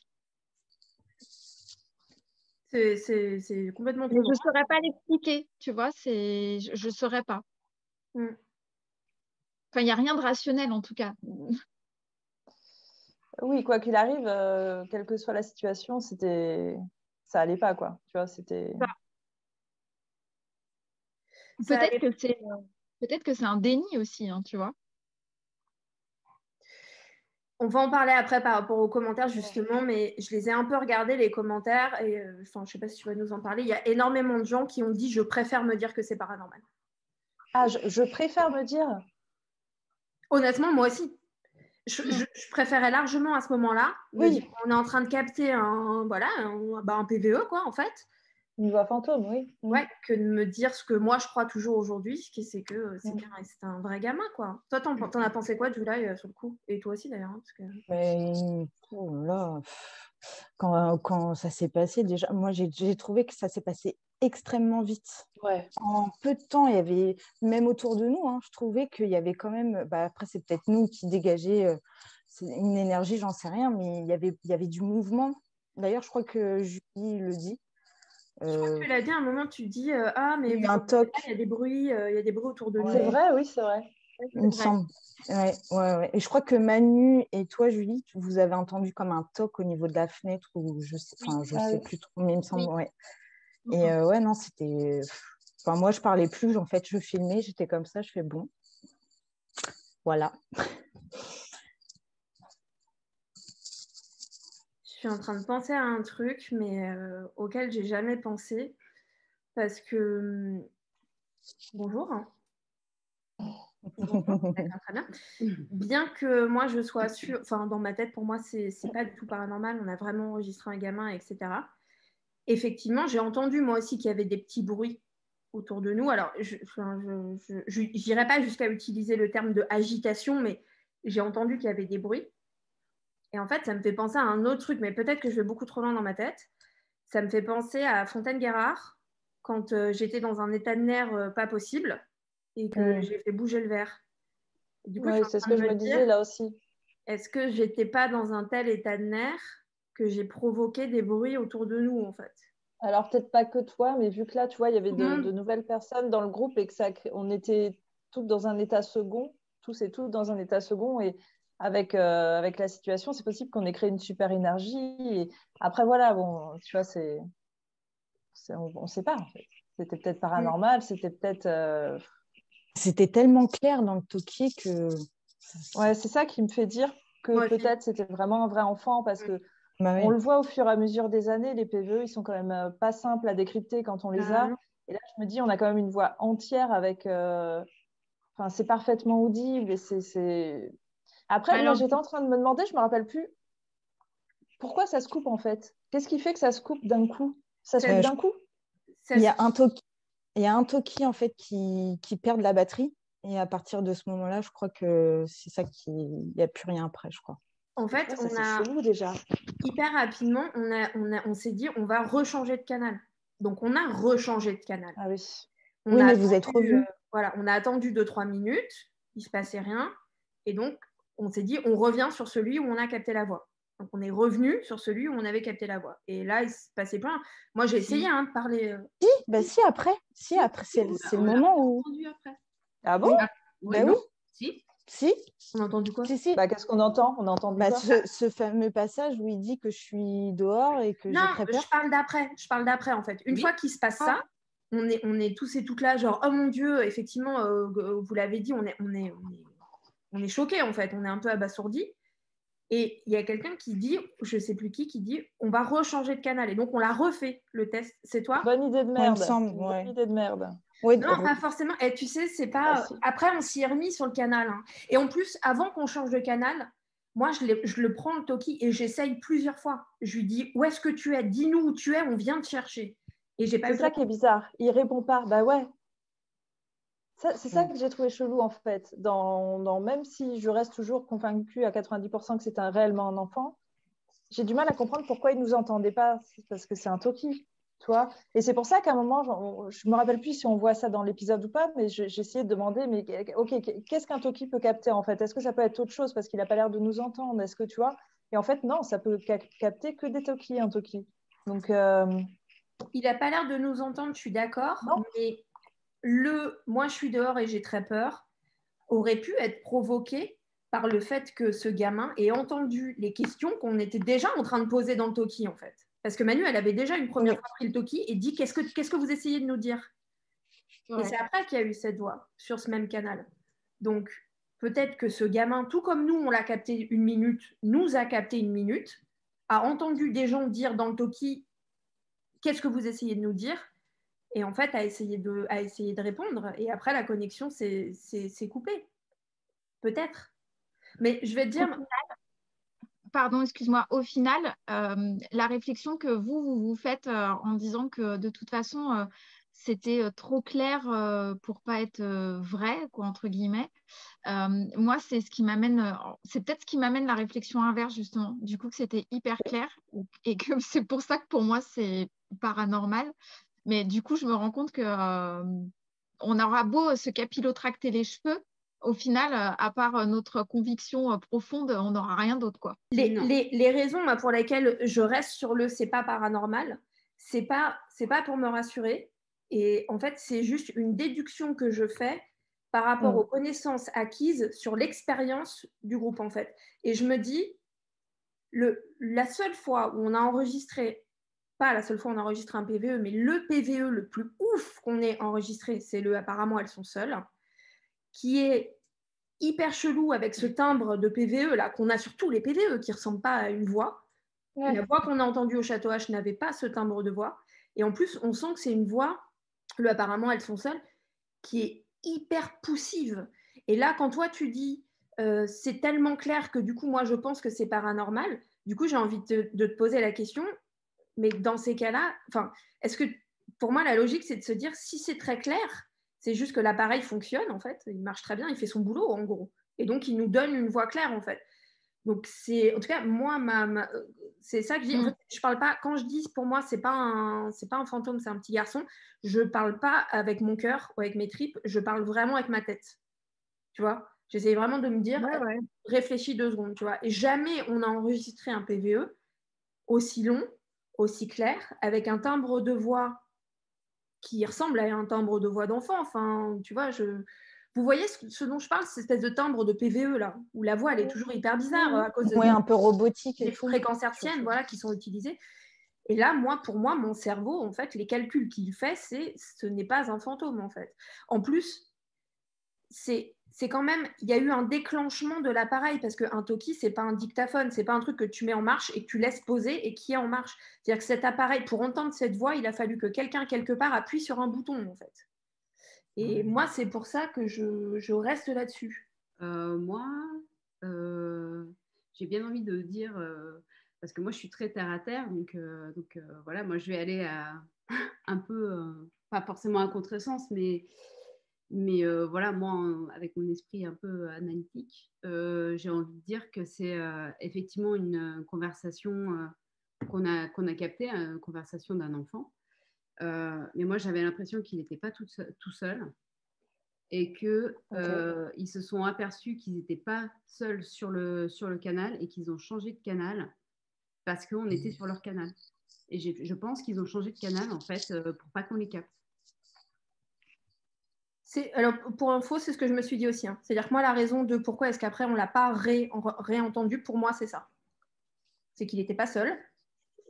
Speaker 1: C'est complètement
Speaker 5: Mais je
Speaker 1: con.
Speaker 5: ne saurais pas l'expliquer, tu vois, je ne saurais pas.
Speaker 1: Mm.
Speaker 5: Enfin, il n'y a rien de rationnel en tout cas.
Speaker 3: Oui, quoi qu'il arrive, quelle que soit la situation, ça allait pas, quoi. Tu vois, c'était.
Speaker 1: Ça allait.
Speaker 5: Peut-être que c'est un déni aussi, hein, tu vois.
Speaker 1: On va en parler après par rapport aux commentaires justement, mais je les ai un peu regardés les commentaires et enfin je sais pas si tu vas nous en parler. Il y a énormément de gens qui ont dit je préfère me dire que c'est paranormal.
Speaker 3: Ah, je préfère me dire.
Speaker 1: Honnêtement, moi aussi. Je préférais largement à ce moment-là me dire qu'on est en train de capter un PVE quoi en fait.
Speaker 3: Une voix fantôme, oui.
Speaker 1: Ouais, que de me dire ce que moi je crois toujours aujourd'hui, c'est que c'est un vrai gamin quoi. Toi t'en as pensé quoi Julia sur le coup? Et toi aussi d'ailleurs. Hein, parce que...
Speaker 2: Mais oh là, quand ça s'est passé, déjà, moi j'ai trouvé que ça s'est passé extrêmement vite.
Speaker 3: Ouais.
Speaker 2: En peu de temps, il y avait, même autour de nous, hein, je trouvais qu'il y avait quand même, bah, après c'est peut-être nous qui dégageait une énergie, j'en sais rien, mais il y avait du mouvement. D'ailleurs, je crois que Julie le dit.
Speaker 1: Je crois que tu l'as dit à un moment, tu dis ah mais
Speaker 2: Il y a un toc.
Speaker 1: Il y a des bruits autour de nous.
Speaker 3: C'est vrai, oui, c'est vrai.
Speaker 2: Il me semble. Ouais. Et je crois que Manu et toi, Julie, vous avez entendu comme un toc au niveau de la fenêtre ou je sais, sais plus trop, mais il me semble, ouais. Et ouais, non, c'était. Enfin, moi, je parlais plus, en fait, je filmais, j'étais comme ça, je fais bon. Voilà.
Speaker 1: Je suis en train de penser à un truc, mais auquel j'ai jamais pensé. Parce que. Bonjour. Bonjour. D'accord, très bien. Bien que moi je sois sûre, enfin dans ma tête, pour moi, c'est pas du tout paranormal, on a vraiment enregistré un gamin, etc. Effectivement, j'ai entendu moi aussi qu'il y avait des petits bruits autour de nous. Alors, je n'irai pas jusqu'à utiliser le terme de agitation, mais j'ai entendu qu'il y avait des bruits. Et en fait, ça me fait penser à un autre truc, mais peut-être que je vais beaucoup trop loin dans ma tête. Ça me fait penser à Fontaine-Guérard, quand j'étais dans un état de nerfs pas possible et que j'ai fait bouger le verre. Du coup, je suis en
Speaker 3: c'est ce
Speaker 1: train
Speaker 3: que
Speaker 1: de
Speaker 3: je
Speaker 1: me
Speaker 3: me
Speaker 1: dire,
Speaker 3: disais là aussi.
Speaker 1: est-ce que j'étais pas dans un tel état de nerfs que j'ai provoqué des bruits autour de nous, en fait?
Speaker 3: Alors, peut-être pas que toi, mais vu que là, tu vois, il y avait
Speaker 1: Tout le monde.
Speaker 3: de nouvelles personnes dans le groupe et que on était toutes dans un état second, tous et toutes dans un état second. Et avec la situation, c'est possible qu'on ait créé une super énergie. Et après, voilà, bon, tu vois, on ne sait pas, en fait. C'était peut-être paranormal, c'était peut-être.
Speaker 2: C'était tellement clair dans le toquier que.
Speaker 3: Ouais, c'est ça qui me fait dire que peut-être c'était vraiment un vrai enfant parce que on le voit au fur et à mesure des années, les PVE, ils sont quand même pas simples à décrypter quand on les a. Et là, je me dis, on a quand même une voix entière avec. Enfin, c'est parfaitement audible. Et Après,
Speaker 1: Alors,
Speaker 3: moi, j'étais en train de me demander, je me rappelle plus, pourquoi ça se coupe en fait? Qu'est-ce qui fait que ça se coupe d'un coup? Ça se coupe d'un coup?
Speaker 2: Il y a un toki en fait qui perd de la batterie. Et à partir de ce moment-là, je crois que c'est ça il n'y a plus rien après, je crois.
Speaker 1: En fait,
Speaker 3: ça, c'est chelou déjà.
Speaker 1: Hyper rapidement, on s'est dit, on va rechanger de canal. Donc, on a rechangé de canal.
Speaker 3: Ah oui.
Speaker 2: Mais vous êtes revenus.
Speaker 1: Voilà, on a attendu 2-3 minutes, il ne se passait rien. Et donc, on s'est dit, on revient sur celui où on a capté la voix. Donc, on est revenu sur celui où on avait capté la voix. Et là, il se passait plein. Moi, j'ai essayé de parler.
Speaker 2: Si, après. Si, après, c'est le moment où.
Speaker 4: Après.
Speaker 3: Ah bon?
Speaker 2: Oui. Bah oui. Si.
Speaker 1: On a entendu quoi?
Speaker 2: Si.
Speaker 3: Bah, qu'est-ce qu'on entend? On a entendu quoi?
Speaker 2: Ce fameux passage où il dit que je suis dehors et que j'ai très peur.
Speaker 1: Je parle d'après, en fait. Une fois qu'il se passe ça, on est tous et toutes là, genre, oh mon Dieu, effectivement, vous l'avez dit, on est choqués, en fait. On est un peu abasourdis. Et il y a quelqu'un qui dit, je ne sais plus qui dit, on va rechanger de canal. Et donc, on l'a refait, le test. C'est toi?
Speaker 3: Bonne idée de merde.
Speaker 2: Bonne
Speaker 3: idée de merde.
Speaker 1: Ouais, non, pas forcément. Et tu sais, c'est pas.
Speaker 3: Si.
Speaker 1: Après, on s'y est remis sur le canal. Hein. Et en plus, avant qu'on change de canal, moi, je le prends, le Toki, et j'essaye plusieurs fois. Je lui dis, où est-ce que tu es? Dis-nous où tu es, on vient te chercher. Et j'ai pas eu.
Speaker 3: C'est ça qui est bizarre. Il répond pas. Bah ouais. C'est ça que j'ai trouvé chelou, en fait. Même si je reste toujours convaincue à 90% que c'est réellement un enfant, j'ai du mal à comprendre pourquoi il ne nous entendait pas. Parce que c'est un Toki. Tu vois. Et c'est pour ça qu'à un moment, je ne me rappelle plus si on voit ça dans l'épisode ou pas, mais j'ai essayé de demander, mais ok, qu'est-ce qu'un Toki peut capter en fait? Est-ce que ça peut être autre chose parce qu'il n'a pas l'air de nous entendre? Est-ce que tu vois? Et en fait, non, ça peut capter que des Toki, un Toki. Donc,
Speaker 1: Il n'a pas l'air de nous entendre, je suis d'accord, mais moi je suis dehors et j'ai très peur aurait pu être provoqué par le fait que ce gamin ait entendu les questions qu'on était déjà en train de poser dans le talkie, en fait. Parce que Manu, elle avait déjà une première fois pris le talkie et dit qu'est-ce que vous essayez de nous dire? Et c'est après qu'il y a eu cette voix sur ce même canal. Donc, peut-être que ce gamin, tout comme nous, on l'a capté 1 minute, nous a capté 1 minute, a entendu des gens dire dans le talkie qu'est-ce que vous essayez de nous dire? Et en fait, a essayé de répondre. Et après, la connexion s'est coupée. Peut-être. Mais je vais te dire...
Speaker 5: Pardon, excuse-moi. Au final, la réflexion que vous faites en disant que de toute façon, c'était trop clair pour pas être vrai, quoi, entre guillemets. Moi, c'est peut-être ce qui m'amène la réflexion inverse, justement. Du coup, que c'était hyper clair et que c'est pour ça que pour moi, c'est paranormal. Mais du coup, je me rends compte que on aura beau se capillotracter les cheveux, au final, à part notre conviction profonde, on n'aura rien d'autre, quoi.
Speaker 1: Les raisons pour lesquelles je reste sur le c'est pas paranormal, c'est pas pour me rassurer. Et en fait, c'est juste une déduction que je fais par rapport aux connaissances acquises sur l'expérience du groupe, en fait. Et je me dis, la seule fois où on a enregistré, pas la seule fois où on a enregistré un PVE, mais le PVE le plus ouf qu'on ait enregistré, c'est le apparemment elles sont seules, qui est hyper chelou avec ce timbre de PVE là qu'on a sur tous les PVE qui ne ressemble pas à une voix. Ouais. La voix qu'on a entendue au Château H n'avait pas ce timbre de voix. Et en plus, on sent que c'est une voix, apparemment elles sont seules, qui est hyper poussive. Et là, quand toi tu dis c'est tellement clair que du coup, moi je pense que c'est paranormal, du coup, j'ai envie de te poser la question, mais dans ces cas-là, est-ce que pour moi, la logique, c'est de se dire si c'est très clair, c'est juste que l'appareil fonctionne, en fait, il marche très bien, il fait son boulot, en gros. Et donc, il nous donne une voix claire, en fait. Donc, c'est, en tout cas, moi, c'est ça que je dis. En fait, je parle pas, quand je dis pour moi, c'est pas un fantôme, c'est un petit garçon, je parle pas avec mon cœur ou avec mes tripes, je parle vraiment avec ma tête. Tu vois? J'essaie vraiment de me dire, réfléchis 2 secondes, tu vois. Et jamais on a enregistré un PVE aussi long, aussi clair, avec un timbre de voix qui ressemble à un timbre de voix d'enfant. Enfin, tu vois, vous voyez ce dont je parle, cette espèce de timbre de PVE là, où la voix elle est toujours hyper bizarre à cause de
Speaker 2: un peu robotique
Speaker 1: des fréquences hertziennes, voilà, qui sont utilisées. Et là, pour moi, mon cerveau, en fait, les calculs qu'il fait, ce n'est pas un fantôme, en fait. En plus, c'est quand même, il y a eu un déclenchement de l'appareil parce qu'un talkie, c'est pas un dictaphone, c'est pas un truc que tu mets en marche et que tu laisses poser et qui est en marche. C'est-à-dire que cet appareil, pour entendre cette voix, il a fallu que quelqu'un quelque part appuie sur un bouton, en fait. Et moi, c'est pour ça que je reste là-dessus.
Speaker 4: Moi, j'ai bien envie de dire, parce que moi, je suis très terre à terre, donc voilà, moi, je vais aller un peu, pas forcément à contresens, mais voilà, moi, avec mon esprit un peu analytique, j'ai envie de dire que c'est effectivement une conversation qu'on a captée, une conversation d'un enfant. Mais moi, j'avais l'impression qu'il n'était pas tout seul et qu'ils se sont aperçus qu'ils n'étaient pas seuls sur le canal et qu'ils ont changé de canal parce qu'on était sur leur canal. Et je pense qu'ils ont changé de canal, en fait, pour pas qu'on les capte.
Speaker 1: Alors, pour info, c'est ce que je me suis dit aussi. Hein. C'est-à-dire que moi, la raison de pourquoi est-ce qu'après, on ne l'a pas réentendu, pour moi, c'est ça. C'est qu'il n'était pas seul.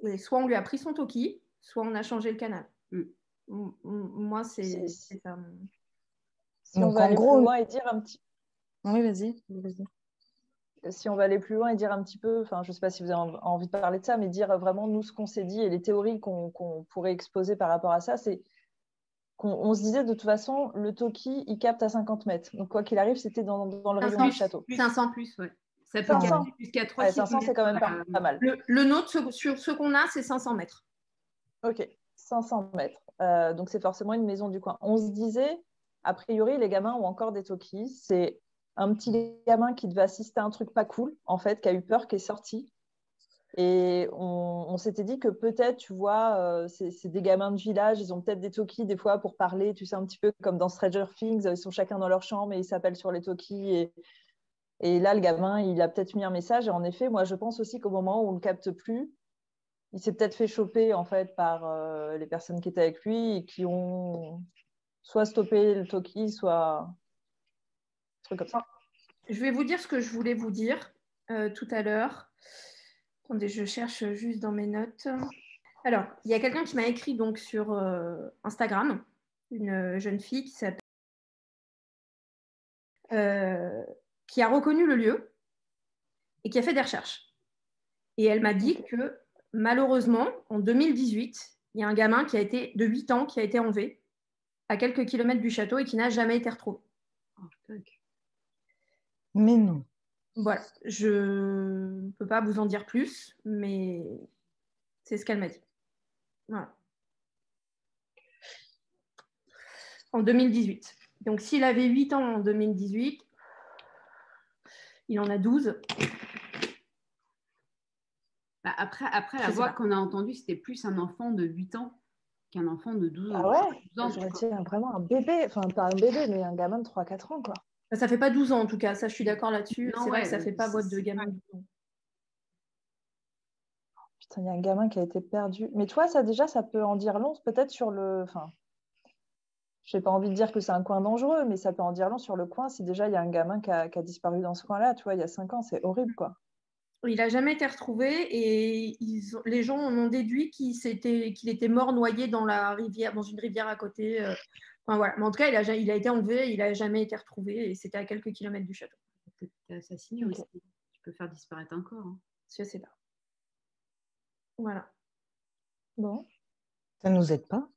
Speaker 1: Et soit on lui a pris son talkie, soit on a changé le canal. Moi, c'est ça.
Speaker 3: Si on va aller plus loin et dire un petit...
Speaker 2: Oui, vas-y.
Speaker 3: Si on va aller plus loin et dire un petit peu, enfin, je ne sais pas si vous avez envie de parler de ça, mais dire vraiment nous ce qu'on s'est dit et les théories qu'on pourrait exposer par rapport à ça, c'est qu'on se disait de toute façon, le talkie, il capte à 50 mètres. Donc, quoi qu'il arrive, c'était dans le rayon du château.
Speaker 1: 500 plus, ouais.
Speaker 4: Ça peut capter jusqu'à 300
Speaker 3: 500, c'est quand même pas mal.
Speaker 1: Le nôtre, sur ce qu'on a, c'est 500 mètres.
Speaker 3: Ok, 500 mètres. Donc, c'est forcément une maison du coin. On se disait, a priori, les gamins ont encore des talkies. C'est un petit gamin qui devait assister à un truc pas cool, en fait, qui a eu peur, qui est sorti. Et on s'était dit que peut-être, tu vois, c'est des gamins de village, ils ont peut-être des talkies des fois pour parler, tu sais, un petit peu comme dans Stranger Things, ils sont chacun dans leur chambre et ils s'appellent sur les talkies. Et là, le gamin, il a peut-être mis un message. Et en effet, moi, je pense aussi qu'au moment où on ne le capte plus, il s'est peut-être fait choper en fait par les personnes qui étaient avec lui et qui ont soit stoppé le talkie, soit un truc comme ça.
Speaker 1: Je vais vous dire ce que je voulais vous dire tout à l'heure. Attendez, je cherche juste dans mes notes. Alors, il y a quelqu'un qui m'a écrit donc sur Instagram, une jeune fille qui s'appelle qui a reconnu le lieu et qui a fait des recherches. Et elle m'a dit que malheureusement, en 2018, il y a un gamin qui a été de 8 ans qui a été enlevé à quelques kilomètres du château et qui n'a jamais été retrouvé.
Speaker 2: Mais non.
Speaker 1: Voilà, je ne peux pas vous en dire plus, mais c'est ce qu'elle m'a dit. Voilà. En 2018. Donc s'il avait 8 ans en 2018, il en a 12.
Speaker 4: Bah, après la voix qu'on a entendue, c'était plus un enfant de 8 ans qu'un enfant de 12 ans.
Speaker 3: Ah ouais,
Speaker 4: 12 ans,
Speaker 3: j'aurais dit vraiment un bébé, enfin pas un bébé, mais un gamin de 3-4 ans, quoi.
Speaker 1: Ça fait pas 12 ans en tout cas, ça je suis d'accord là-dessus.
Speaker 4: Non,
Speaker 1: c'est vrai
Speaker 4: ouais,
Speaker 1: que ça fait pas voix de gamin de 12 ans.
Speaker 3: Putain, il y a un gamin qui a été perdu. Mais toi, ça déjà, ça peut en dire long, peut-être sur le... Enfin, j'ai pas envie de dire que c'est un coin dangereux, mais ça peut en dire long sur le coin si déjà il y a un gamin qui a disparu dans ce coin-là, tu vois, il y a 5 ans, c'est horrible, quoi.
Speaker 1: Il n'a jamais été retrouvé et les gens en ont déduit qu'il était mort noyé dans la rivière, dans une rivière à côté. Enfin, voilà. Mais en tout cas, il a été enlevé, il n'a jamais été retrouvé et c'était à quelques kilomètres du château.
Speaker 4: Peut-être assassiné aussi. Tu peux faire disparaître un corps. Hein.
Speaker 1: Je sais pas. Voilà.
Speaker 3: Bon.
Speaker 2: Ça nous aide pas.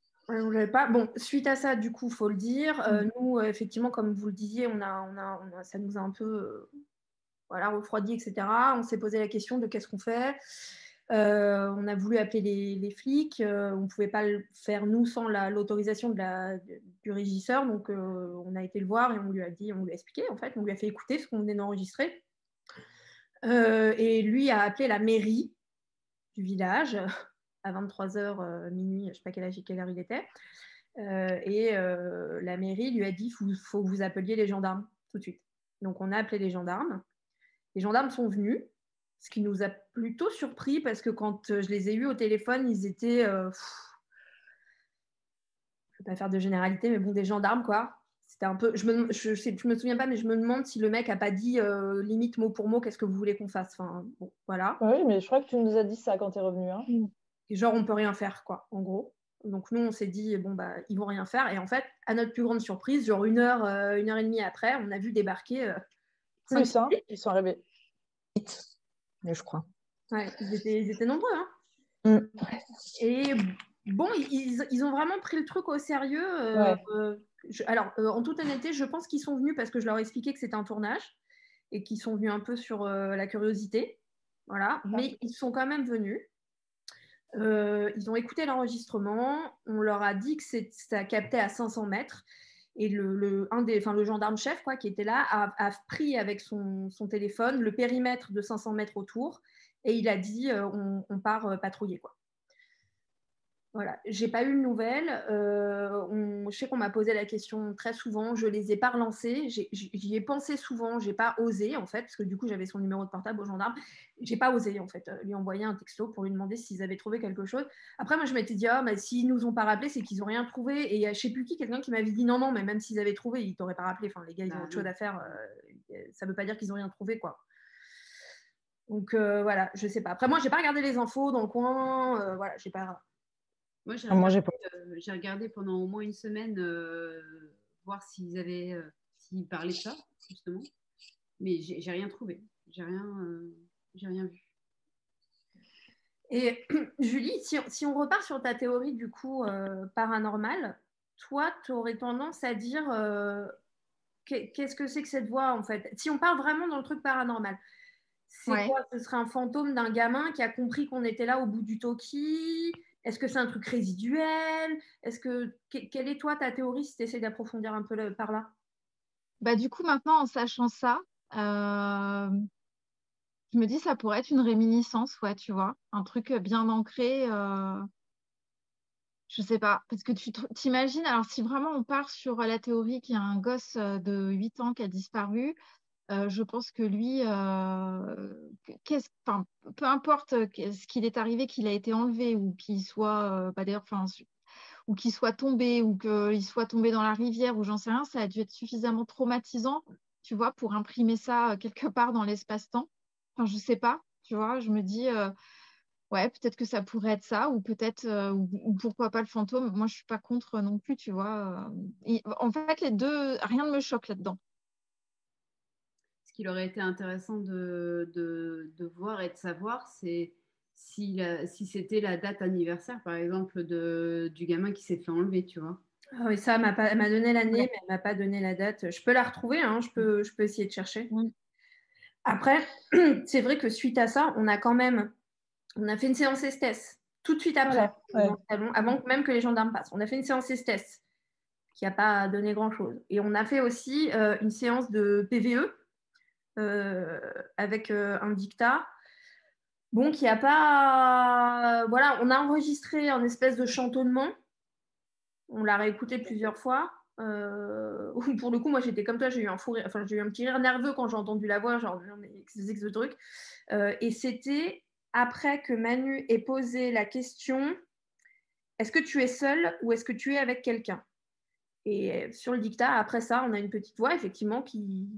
Speaker 1: Pas. Bon, suite à ça, du coup, faut le dire, nous, effectivement, comme vous le disiez, ça nous a un peu voilà, refroidi, etc. On s'est posé la question de qu'est-ce qu'on fait. On a voulu appeler les flics. On ne pouvait pas le faire, nous, sans l'autorisation du régisseur. Donc, on a été le voir et on lui a expliqué, en fait. On lui a fait écouter ce qu'on venait d'enregistrer. Et lui a appelé la mairie du village à 23h, minuit, je ne sais pas quelle heure il était. Et la mairie lui a dit faut que vous appeliez les gendarmes tout de suite. Donc, on a appelé les gendarmes. Les gendarmes sont venus, ce qui nous a plutôt surpris parce que quand je les ai eus au téléphone, ils étaient, je ne vais pas faire de généralité, mais bon, des gendarmes, quoi. C'était un peu, je me souviens pas, mais je me demande si le mec a pas dit limite mot pour mot, qu'est-ce que vous voulez qu'on fasse. Enfin, bon, voilà.
Speaker 3: Oui, mais je crois que tu nous as dit ça quand tu es revenu. Hein.
Speaker 1: Et genre, on peut rien faire, quoi, en gros. Donc nous, on s'est dit, bon, bah, ils vont rien faire. Et en fait, à notre plus grande surprise, genre une heure et demie après, on a vu débarquer.
Speaker 3: Plus, hein, ils sont arrivés.
Speaker 2: Mais je crois.
Speaker 1: Ouais, ils étaient nombreux. Hein. Et bon, ils ont vraiment pris le truc au sérieux. Alors, en toute honnêteté, je pense qu'ils sont venus parce que je leur ai expliqué que c'était un tournage et qu'ils sont venus un peu sur la curiosité. Voilà. Mais ils sont quand même venus. Ils ont écouté l'enregistrement. On leur a dit que ça captait à 500 mètres. Et le gendarme chef qui était là a pris avec son téléphone le périmètre de 500 mètres autour et il a dit on part patrouiller, quoi. Voilà, j'ai pas eu de nouvelles. Je sais qu'on m'a posé la question très souvent. Je les ai pas relancés. J'y ai pensé souvent. J'ai pas osé en fait, parce que du coup j'avais son numéro de portable au gendarme. J'ai pas osé en fait lui envoyer un texto pour lui demander s'ils avaient trouvé quelque chose. Après moi je m'étais dit s'ils nous ont pas rappelé, c'est qu'ils ont rien trouvé. Et il y a je sais plus qui, quelqu'un qui m'avait dit non, mais même s'ils avaient trouvé, ils t'auraient pas rappelé. Enfin les gars ils ont autre chose à faire. Ça veut pas dire qu'ils ont rien trouvé, quoi. Donc voilà, je sais pas. Après moi j'ai pas regardé les infos dans le coin. Voilà, j'ai pas.
Speaker 4: Moi, j'ai regardé pendant au moins une semaine voir s'ils parlaient de ça, justement. Mais j'ai rien trouvé. J'ai rien vu.
Speaker 1: Et Julie, si on repart sur ta théorie du coup paranormale, toi, tu aurais tendance à dire qu'est-ce que c'est que cette voix en fait? Si on parle vraiment dans le truc paranormal, c'est quoi? Ce serait un fantôme d'un gamin qui a compris qu'on était là au bout du talkie? Est-ce que c'est un truc résiduel? Quelle est toi ta théorie si tu essaies d'approfondir un peu par là?
Speaker 5: Bah, du coup, maintenant, en sachant ça, je me dis ça pourrait être une réminiscence, ouais, tu vois, un truc bien ancré. Je sais pas, parce que tu t'imagines, alors si vraiment on part sur la théorie qu'il y a un gosse de 8 ans qui a disparu, Je pense que lui, enfin, peu importe ce qu'il est arrivé, qu'il a été enlevé ou qu'il soit, d'ailleurs, enfin, ou qu'il soit tombé ou qu'il soit tombé dans la rivière ou j'en sais rien, ça a dû être suffisamment traumatisant, tu vois, pour imprimer ça quelque part dans l'espace-temps. Enfin, je sais pas, tu vois, je me dis, ouais, peut-être que ça pourrait être ça ou peut-être, ou pourquoi pas le fantôme. Moi, je suis pas contre non plus, tu vois. En fait, les deux, rien ne me choque là-dedans.
Speaker 4: Ce qu'il aurait été intéressant de voir et de savoir, c'est si c'était la date anniversaire, par exemple, du gamin qui s'est fait enlever, tu vois.
Speaker 1: Ah oui, ça, elle m'a donné l'année,
Speaker 5: Ouais.
Speaker 1: mais elle m'a pas donné la date. Je peux la retrouver, hein, je peux essayer de chercher.
Speaker 5: Mm.
Speaker 1: Après, c'est vrai que suite à ça, on a fait une séance esthèse tout de suite après,
Speaker 3: Voilà,
Speaker 1: dans le salon, avant même que les gendarmes passent. On a fait une séance esthèse qui n'a pas donné grand-chose. Et on a fait aussi une séance de PVE avec un dictat. Bon, qui a pas. Voilà, on a enregistré un espèce de chantonnement. On l'a réécouté plusieurs fois. Pour le coup, moi j'étais comme toi, j'ai eu un fou rire, enfin j'ai eu un petit rire nerveux quand j'ai entendu la voix, genre ce truc. Et c'était après que Manu ait posé la question, est-ce que tu es seule ou est-ce que tu es avec quelqu'un? Et sur le dictat, après ça, on a une petite voix effectivement qui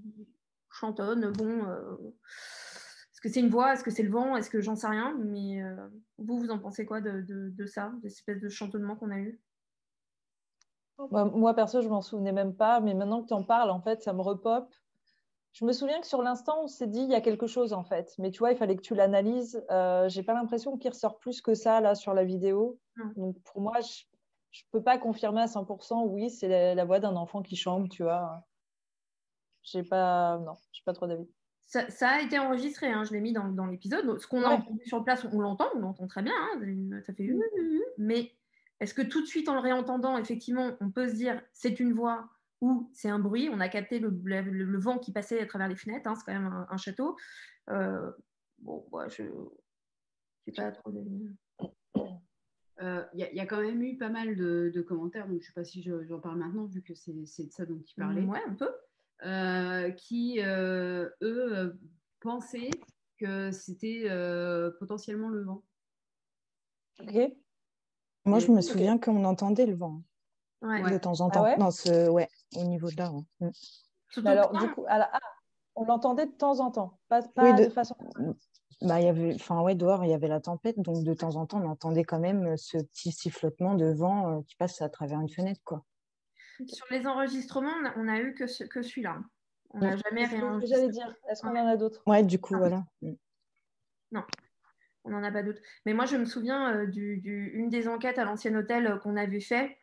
Speaker 1: chantonne. Bon, est-ce que c'est une voix? Est-ce que c'est le vent? Est-ce que j'en sais rien? Mais vous en pensez quoi de ça, de cette espèce de chantonnement qu'on a eu?
Speaker 3: Moi, perso, je m'en souvenais même pas, mais maintenant que tu en parles, en fait, ça me repop. Je me souviens que sur l'instant, on s'est dit, il y a quelque chose, en fait. Mais tu vois, il fallait que tu l'analyses. J'ai pas l'impression qu'il ressort plus que ça, là, sur la vidéo.
Speaker 1: Non.
Speaker 3: Donc, pour moi, je peux pas confirmer à 100%, oui, c'est la voix d'un enfant qui chante, tu vois. Non, j'ai pas trop d'avis.
Speaker 1: Ça a été enregistré, hein, je l'ai mis dans l'épisode. Ce qu'on a
Speaker 3: Ouais.
Speaker 1: entendu sur place, on l'entend très bien. Hein, ça fait mais est-ce que tout de suite, en le réentendant, effectivement, on peut se dire c'est une voix ou c'est un bruit? On a capté le vent qui passait à travers les fenêtres, hein, c'est quand même un château. Bon, moi, je n'ai pas trop d'avis.
Speaker 4: Y a quand même eu pas mal de commentaires, donc je ne sais pas si j'en parle maintenant, vu que c'est de ça dont il parlait.
Speaker 1: Ouais, un peu.
Speaker 4: Qui, eux, pensaient que c'était potentiellement le vent.
Speaker 3: Ok.
Speaker 2: Moi, je
Speaker 4: Et-
Speaker 2: me souviens qu'on entendait le vent
Speaker 1: Ouais.
Speaker 2: de temps en
Speaker 3: Ah
Speaker 2: temps.
Speaker 3: ouais
Speaker 2: Ouais, au niveau de là. Ouais.
Speaker 1: Surtout
Speaker 3: Mais alors,
Speaker 1: que-
Speaker 3: du coup, on l'entendait de temps en temps, pas
Speaker 2: Oui,
Speaker 3: de façon.
Speaker 2: bah, dehors, il y avait la tempête, donc de temps en temps, on entendait quand même ce petit sifflotement de vent qui passe à travers une fenêtre, quoi.
Speaker 1: sur les enregistrements, on a eu que celui-là. On
Speaker 2: Mm.
Speaker 1: n'a jamais
Speaker 3: C'est ce que
Speaker 1: réenregistré.
Speaker 3: j'allais dire. Est-ce qu'on en a d'autres?
Speaker 2: Ouais, du coup, voilà.
Speaker 1: Non, on n'en a pas d'autres. Mais moi, je me souviens d'une des enquêtes à l'ancien hôtel qu'on avait fait,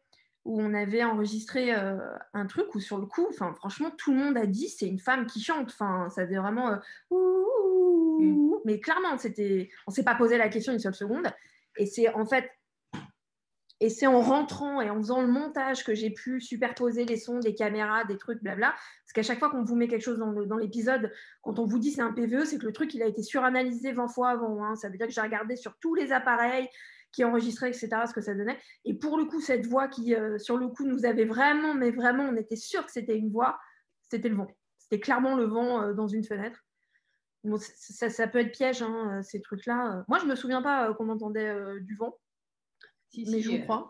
Speaker 1: où on avait enregistré un truc où, sur le coup, franchement, tout le monde a dit c'est une femme qui chante. Ça faisait vraiment mais clairement, on ne s'est pas posé la question une seule seconde. Et c'est en rentrant et en faisant le montage que j'ai pu superposer les sons, des caméras, des trucs, blabla. Parce qu'à chaque fois qu'on vous met quelque chose dans l'épisode, quand on vous dit c'est un PVE, c'est que le truc, il a été suranalysé 20 fois avant. Hein. Ça veut dire que j'ai regardé sur tous les appareils qui enregistraient, etc., ce que ça donnait. Et pour le coup, cette voix qui, sur le coup, nous avait vraiment, mais vraiment, on était sûr que c'était une voix, c'était le vent. C'était clairement le vent dans une fenêtre. Bon, ça peut être piège, hein, ces trucs-là. Moi, je ne me souviens pas qu'on entendait du vent. Mais je vous crois.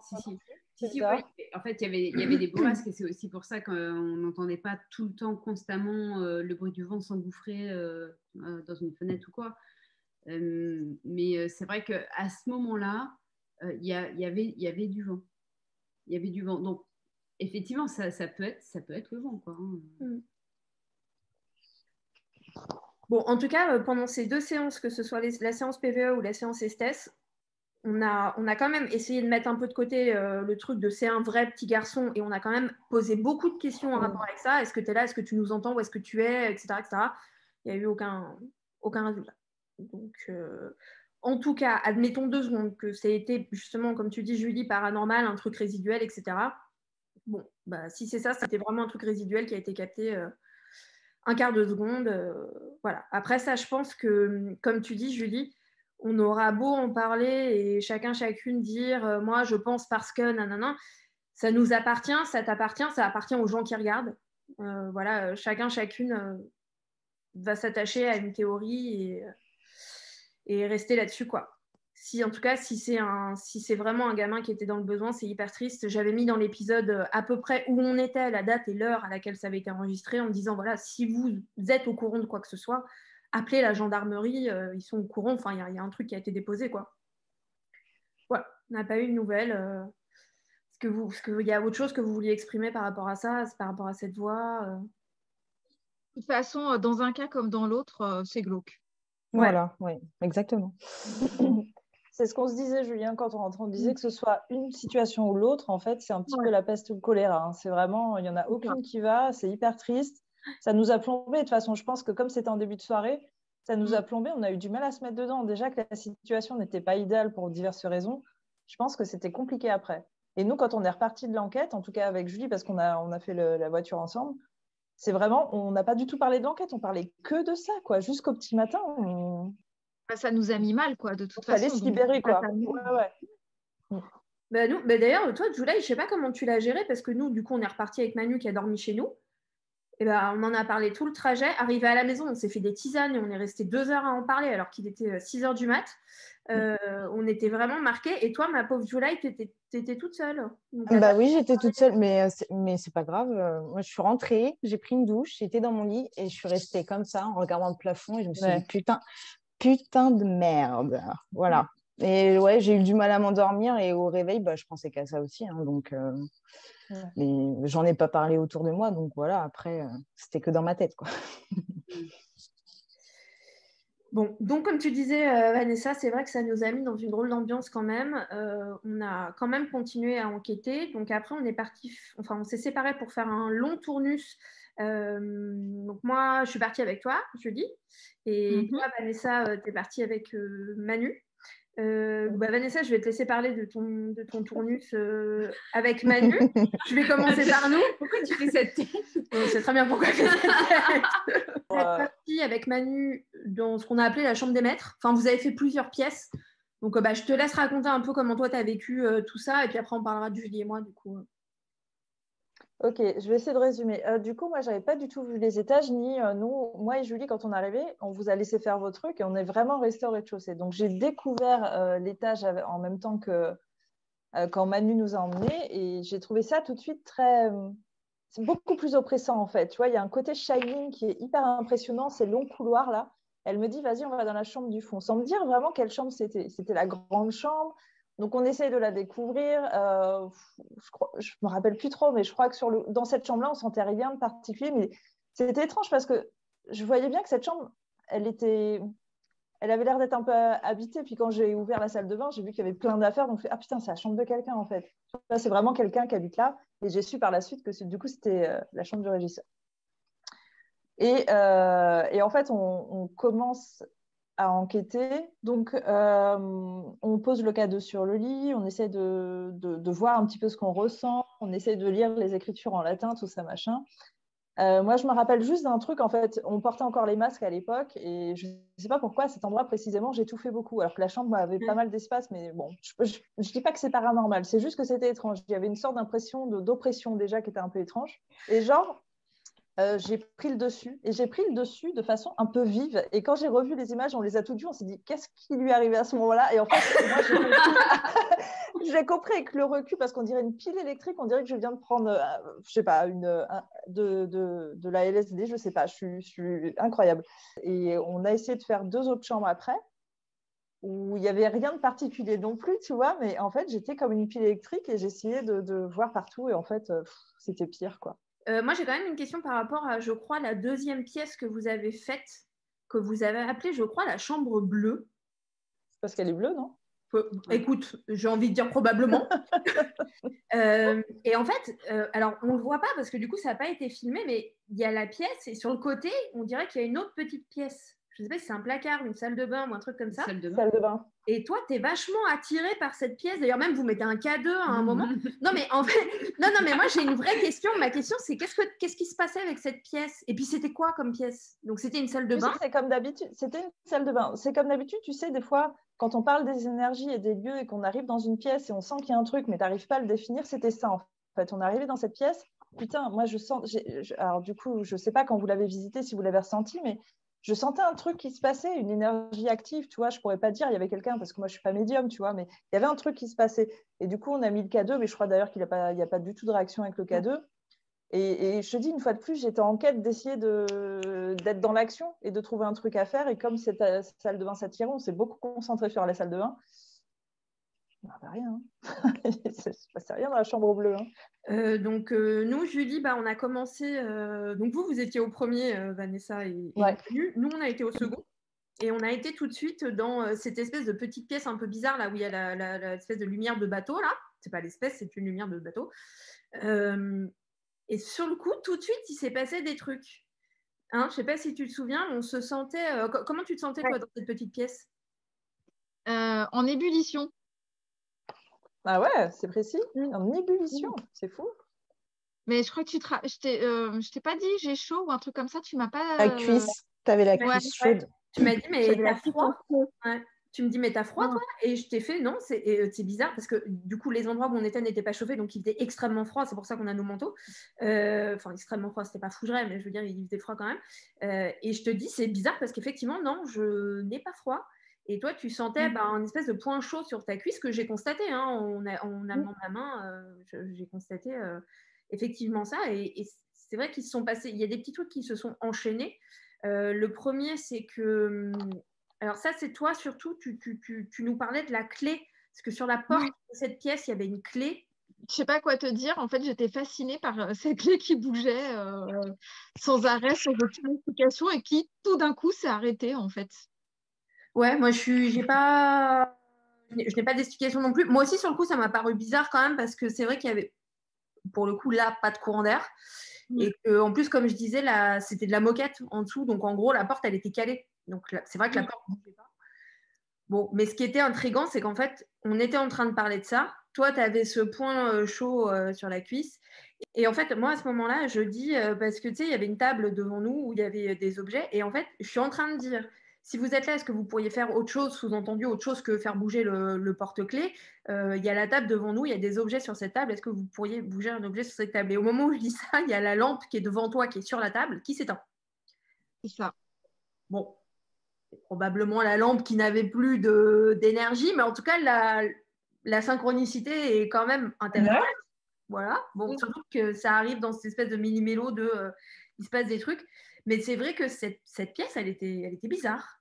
Speaker 4: Ouais. En fait, il y avait des bourrasques et c'est aussi pour ça qu'on n'entendait pas tout le temps constamment le bruit du vent s'engouffrer dans une fenêtre ou quoi. Mais c'est vrai qu'à ce moment-là, il y avait du vent. Il y avait du vent. Donc, effectivement, ça peut être le vent, quoi. Hein.
Speaker 1: Bon, en tout cas, pendant ces deux séances, que ce soit la séance PVE ou la séance esthèse, on a quand même essayé de mettre un peu de côté le truc de c'est un vrai petit garçon et on a quand même posé beaucoup de questions en rapport avec ça. Est-ce que tu es là? Est-ce que tu nous entends? Où est-ce que tu es? Etc. etc. Il n'y a eu aucun résultat. Donc, en tout cas, admettons 2 secondes que ça a été justement, comme tu dis, Julie, paranormal, un truc résiduel, etc. Bon, bah, si c'est ça, c'était vraiment un truc résiduel qui a été capté un quart de seconde. Voilà. Après ça, je pense que, comme tu dis, Julie, on aura beau en parler et chacune dire moi, je pense parce que nanana, ça nous appartient, ça t'appartient, ça appartient aux gens qui regardent. Voilà, chacune va s'attacher à une théorie et rester là-dessus, quoi. En tout cas, si c'est vraiment un gamin qui était dans le besoin, c'est hyper triste. J'avais mis dans l'épisode à peu près où on était, la date et l'heure à laquelle ça avait été enregistré, en disant, voilà, si vous êtes au courant de quoi que ce soit, appelez la gendarmerie, ils sont au courant, enfin, il y a un truc qui a été déposé, quoi. Voilà, on n'a pas eu de nouvelles. Est-ce qu'il y a autre chose que vous vouliez exprimer par rapport à ça, par rapport à cette voix
Speaker 5: De toute façon, dans un cas comme dans l'autre, c'est glauque.
Speaker 2: Voilà, oui, exactement.
Speaker 3: C'est ce qu'on se disait, Julien, quand on rentrait. On disait que ce soit une situation ou l'autre, en fait, c'est un petit peu la peste ou le choléra. Hein. C'est vraiment, il n'y en a aucune qui va, c'est hyper triste. Ça nous a plombé. De toute façon, je pense que comme c'était en début de soirée, ça nous a plombé. On a eu du mal à se mettre dedans. Déjà que la situation n'était pas idéale pour diverses raisons, je pense que c'était compliqué après. Et nous, quand on est reparti de l'enquête, en tout cas avec Julie, parce qu'on a fait la voiture ensemble, c'est vraiment, on n'a pas du tout parlé de l'enquête, on parlait que de ça, quoi. Jusqu'au petit matin,
Speaker 5: ça nous a mis mal, quoi, de toute façon.
Speaker 3: Fallait se libérer, quoi.
Speaker 1: D'ailleurs, toi, Julie, je sais pas comment tu l'as géré, parce que nous, du coup, on est reparti avec Manu qui a dormi chez nous. Et on en a parlé tout le trajet. Arrivé à la maison, on s'est fait des tisanes et on est resté 2 heures à en parler alors qu'il était 6 heures du mat. On était vraiment marqués. Et toi, ma pauvre Julie, t'étais toute seule.
Speaker 2: Bah oui, j'étais toute seule, mais c'est pas grave. Moi, je suis rentrée, j'ai pris une douche, j'étais dans mon lit et je suis restée comme ça en regardant le plafond et je me suis dit putain de merde. Voilà. Et ouais, j'ai eu du mal à m'endormir et au réveil, je pensais qu'à ça aussi. Hein, donc, mais j'en ai pas parlé autour de moi, donc voilà. Après, c'était que dans ma tête, quoi.
Speaker 1: Bon, donc comme tu disais, Vanessa, c'est vrai que ça nous a mis dans une drôle d'ambiance quand même. On a quand même continué à enquêter. Donc après, on s'est séparés pour faire un long tournus. Donc moi, je suis partie avec toi, jeudi. Et toi, Vanessa, tu es partie avec Manu. Vanessa, je vais te laisser parler de ton tournus avec Manu. Je vais commencer par nous.
Speaker 4: Pourquoi tu fais cette tête?
Speaker 1: C'est très bien pourquoi je fais cette tête. Vous êtes parti avec Manu dans ce qu'on a appelé la chambre des maîtres. Enfin, vous avez fait plusieurs pièces. Donc, je te laisse raconter un peu comment toi, tu as vécu tout ça. Et puis après, on parlera de Julie et moi, du coup.
Speaker 3: Ok, je vais essayer de résumer. Du coup, moi, je n'avais pas du tout vu les étages, ni nous, moi et Julie, quand on est arrivés, on vous a laissé faire vos trucs et on est vraiment resté au rez-de-chaussée. Donc, j'ai découvert l'étage en même temps que quand Manu nous a emmenés et j'ai trouvé ça tout de suite c'est beaucoup plus oppressant, en fait. Tu vois, il y a un côté Shining qui est hyper impressionnant, ces longs couloirs, là. Elle me dit, vas-y, on va dans la chambre du fond, sans me dire vraiment quelle chambre c'était. C'était la grande chambre. Donc, on essaye de la découvrir. Je me rappelle plus trop, mais je crois que dans cette chambre-là, on sentait rien de particulier. Mais c'était étrange parce que je voyais bien que cette chambre, elle avait l'air d'être un peu habitée. Puis quand j'ai ouvert la salle de bain, j'ai vu qu'il y avait plein d'affaires. Donc, je me suis dit, ah putain, c'est la chambre de quelqu'un, en fait. C'est vraiment quelqu'un qui habite là. Et j'ai su par la suite que du coup, c'était la chambre du régisseur. Et en fait, on commence à enquêter. Donc, on pose le cadeau sur le lit, on essaie de voir un petit peu ce qu'on ressent, on essaie de lire les écritures en latin, tout ça, machin. Moi, je me rappelle juste d'un truc, en fait, on portait encore les masques à l'époque et je ne sais pas pourquoi, à cet endroit précisément, j'étouffais beaucoup, alors que la chambre avait pas mal d'espace, mais bon, je ne dis pas que c'est paranormal, c'est juste que c'était étrange. Il y avait une sorte d'oppression déjà qui était un peu étrange. Et genre, j'ai pris le dessus et j'ai pris le dessus de façon un peu vive et quand j'ai revu les images, on les a toutes vues, on s'est dit qu'est-ce qui lui est arrivé à ce moment-là et en fait moi j'ai compris avec le recul parce qu'on dirait une pile électrique, on dirait que je viens de prendre je sais pas de la LSD, je sais pas, je suis incroyable. Et on a essayé de faire 2 autres chambres après où il n'y avait rien de particulier non plus, tu vois, mais en fait j'étais comme une pile électrique et j'essayais de voir partout et en fait c'était pire, quoi.
Speaker 1: Moi, j'ai quand même une question par rapport à, je crois, la deuxième pièce que vous avez faite, que vous avez appelée, je crois, la chambre bleue.
Speaker 3: Parce qu'elle est bleue, non?
Speaker 1: Écoute, j'ai envie de dire probablement. Et en fait, alors, on ne le voit pas parce que du coup, ça n'a pas été filmé, mais il y a la pièce et sur le côté, on dirait qu'il y a une autre petite pièce. Je ne sais pas si c'est un placard, une salle de bain ou un truc comme ça.
Speaker 3: Salle de bain.
Speaker 1: Et toi, tu es vachement attirée par cette pièce. D'ailleurs, même, vous mettez un cadeau à un moment. Non, mais en fait, non, mais moi, j'ai une vraie question. Ma question, c'est qu'est-ce qui se passait avec cette pièce? Et puis, c'était quoi comme pièce? Donc, c'était une salle de bain?
Speaker 3: C'est comme d'habitude. C'était une salle de bain. C'est comme d'habitude, tu sais, des fois, quand on parle des énergies et des lieux et qu'on arrive dans une pièce et on sent qu'il y a un truc, mais tu n'arrives pas à le définir, c'était ça, en fait. On est arrivé dans cette pièce. Putain, moi, je sens... Alors, du coup, je ne sais pas quand vous l'avez visité, si vous l'avez ressenti, mais je sentais un truc qui se passait, une énergie active, tu vois. Je pourrais pas dire il y avait quelqu'un parce que moi je suis pas médium, tu vois, mais il y avait un truc qui se passait. Et du coup, on a mis le K2, mais je crois d'ailleurs qu'il n'y a pas du tout de réaction avec le K2. Et je te dis, une fois de plus, j'étais en quête d'essayer d'être dans l'action et de trouver un truc à faire. Et comme cette salle de bain s'attirait, on s'est beaucoup concentré sur la salle de bain. Il n'y avait rien. Il ne se passait rien dans la chambre bleue.
Speaker 1: Donc, nous, Julie, on a commencé. Donc, vous étiez au premier, Vanessa et Manu. Nous, on a été au second. Et on a été tout de suite dans cette espèce de petite pièce un peu bizarre, là où il y a l'espèce de lumière de bateau, là. C'est pas l'espèce, c'est une lumière de bateau. Et sur le coup, tout de suite, il s'est passé des trucs. Je ne sais pas si tu te souviens, on se sentait. Comment tu te sentais, toi, dans cette petite pièce?
Speaker 5: En ébullition.
Speaker 3: Ah ouais, c'est précis. En ébullition, c'est fou.
Speaker 5: Mais je crois que je t'ai pas dit j'ai chaud ou un truc comme ça, tu m'as pas.
Speaker 2: La cuisse, tu avais la cuisse chaude.
Speaker 1: Tu m'as dit, mais t'as froid.
Speaker 5: Ouais.
Speaker 1: Tu me dis, mais t'as froid, toi? Et je t'ai fait, non, c'est bizarre parce que du coup, les endroits où on était n'étaient pas chauffés, donc il faisait extrêmement froid. C'est pour ça qu'on a nos manteaux. Enfin, extrêmement froid, c'était pas fougerait, mais je veux dire, il faisait froid quand même. Et je te dis, c'est bizarre parce qu'effectivement, non, je n'ai pas froid. Et toi, tu sentais un espèce de point chaud sur ta cuisse que j'ai constaté. En amenant ma main, j'ai constaté effectivement ça. Et c'est vrai qu'ils se sont passés. Il y a des petits trucs qui se sont enchaînés. Le premier, c'est que. Alors, ça, c'est toi surtout. Tu nous parlais de la clé. Parce que sur la porte de cette pièce, il y avait une clé.
Speaker 5: Je sais pas quoi te dire. En fait, j'étais fascinée par cette clé qui bougeait sans arrêt, sans aucune explication et qui, tout d'un coup, s'est arrêtée, en fait.
Speaker 1: Ouais, moi, je n'ai pas d'explication non plus. Moi aussi, sur le coup, ça m'a paru bizarre quand même parce que c'est vrai qu'il y avait, pour le coup, là, pas de courant d'air. Et qu'en plus, comme je disais, là, c'était de la moquette en dessous. Donc, en gros, la porte, elle était calée. Donc, là, c'est vrai que la porte ne bougeait pas. Bon, mais ce qui était intriguant, c'est qu'en fait, on était en train de parler de ça. Toi, tu avais ce point chaud sur la cuisse. Et en fait, moi, à ce moment-là, je dis, parce que tu sais, il y avait une table devant nous où il y avait des objets. Et en fait, je suis en train de dire, si vous êtes là, est-ce que vous pourriez faire autre chose, sous-entendu, autre chose que faire bouger le porte-clés? Il y a la table devant nous, il y a des objets sur cette table. Est-ce que vous pourriez bouger un objet sur cette table? Et au moment où je dis ça, il y a la lampe qui est devant toi, qui est sur la table, qui s'éteint.
Speaker 5: C'est ça.
Speaker 1: Bon, c'est probablement la lampe qui n'avait plus d'énergie, mais en tout cas, la synchronicité est quand même intéressante. Voilà. Bon, surtout que ça arrive dans cette espèce de mini-mélo il se passe des trucs. Mais c'est vrai que cette pièce, elle était bizarre.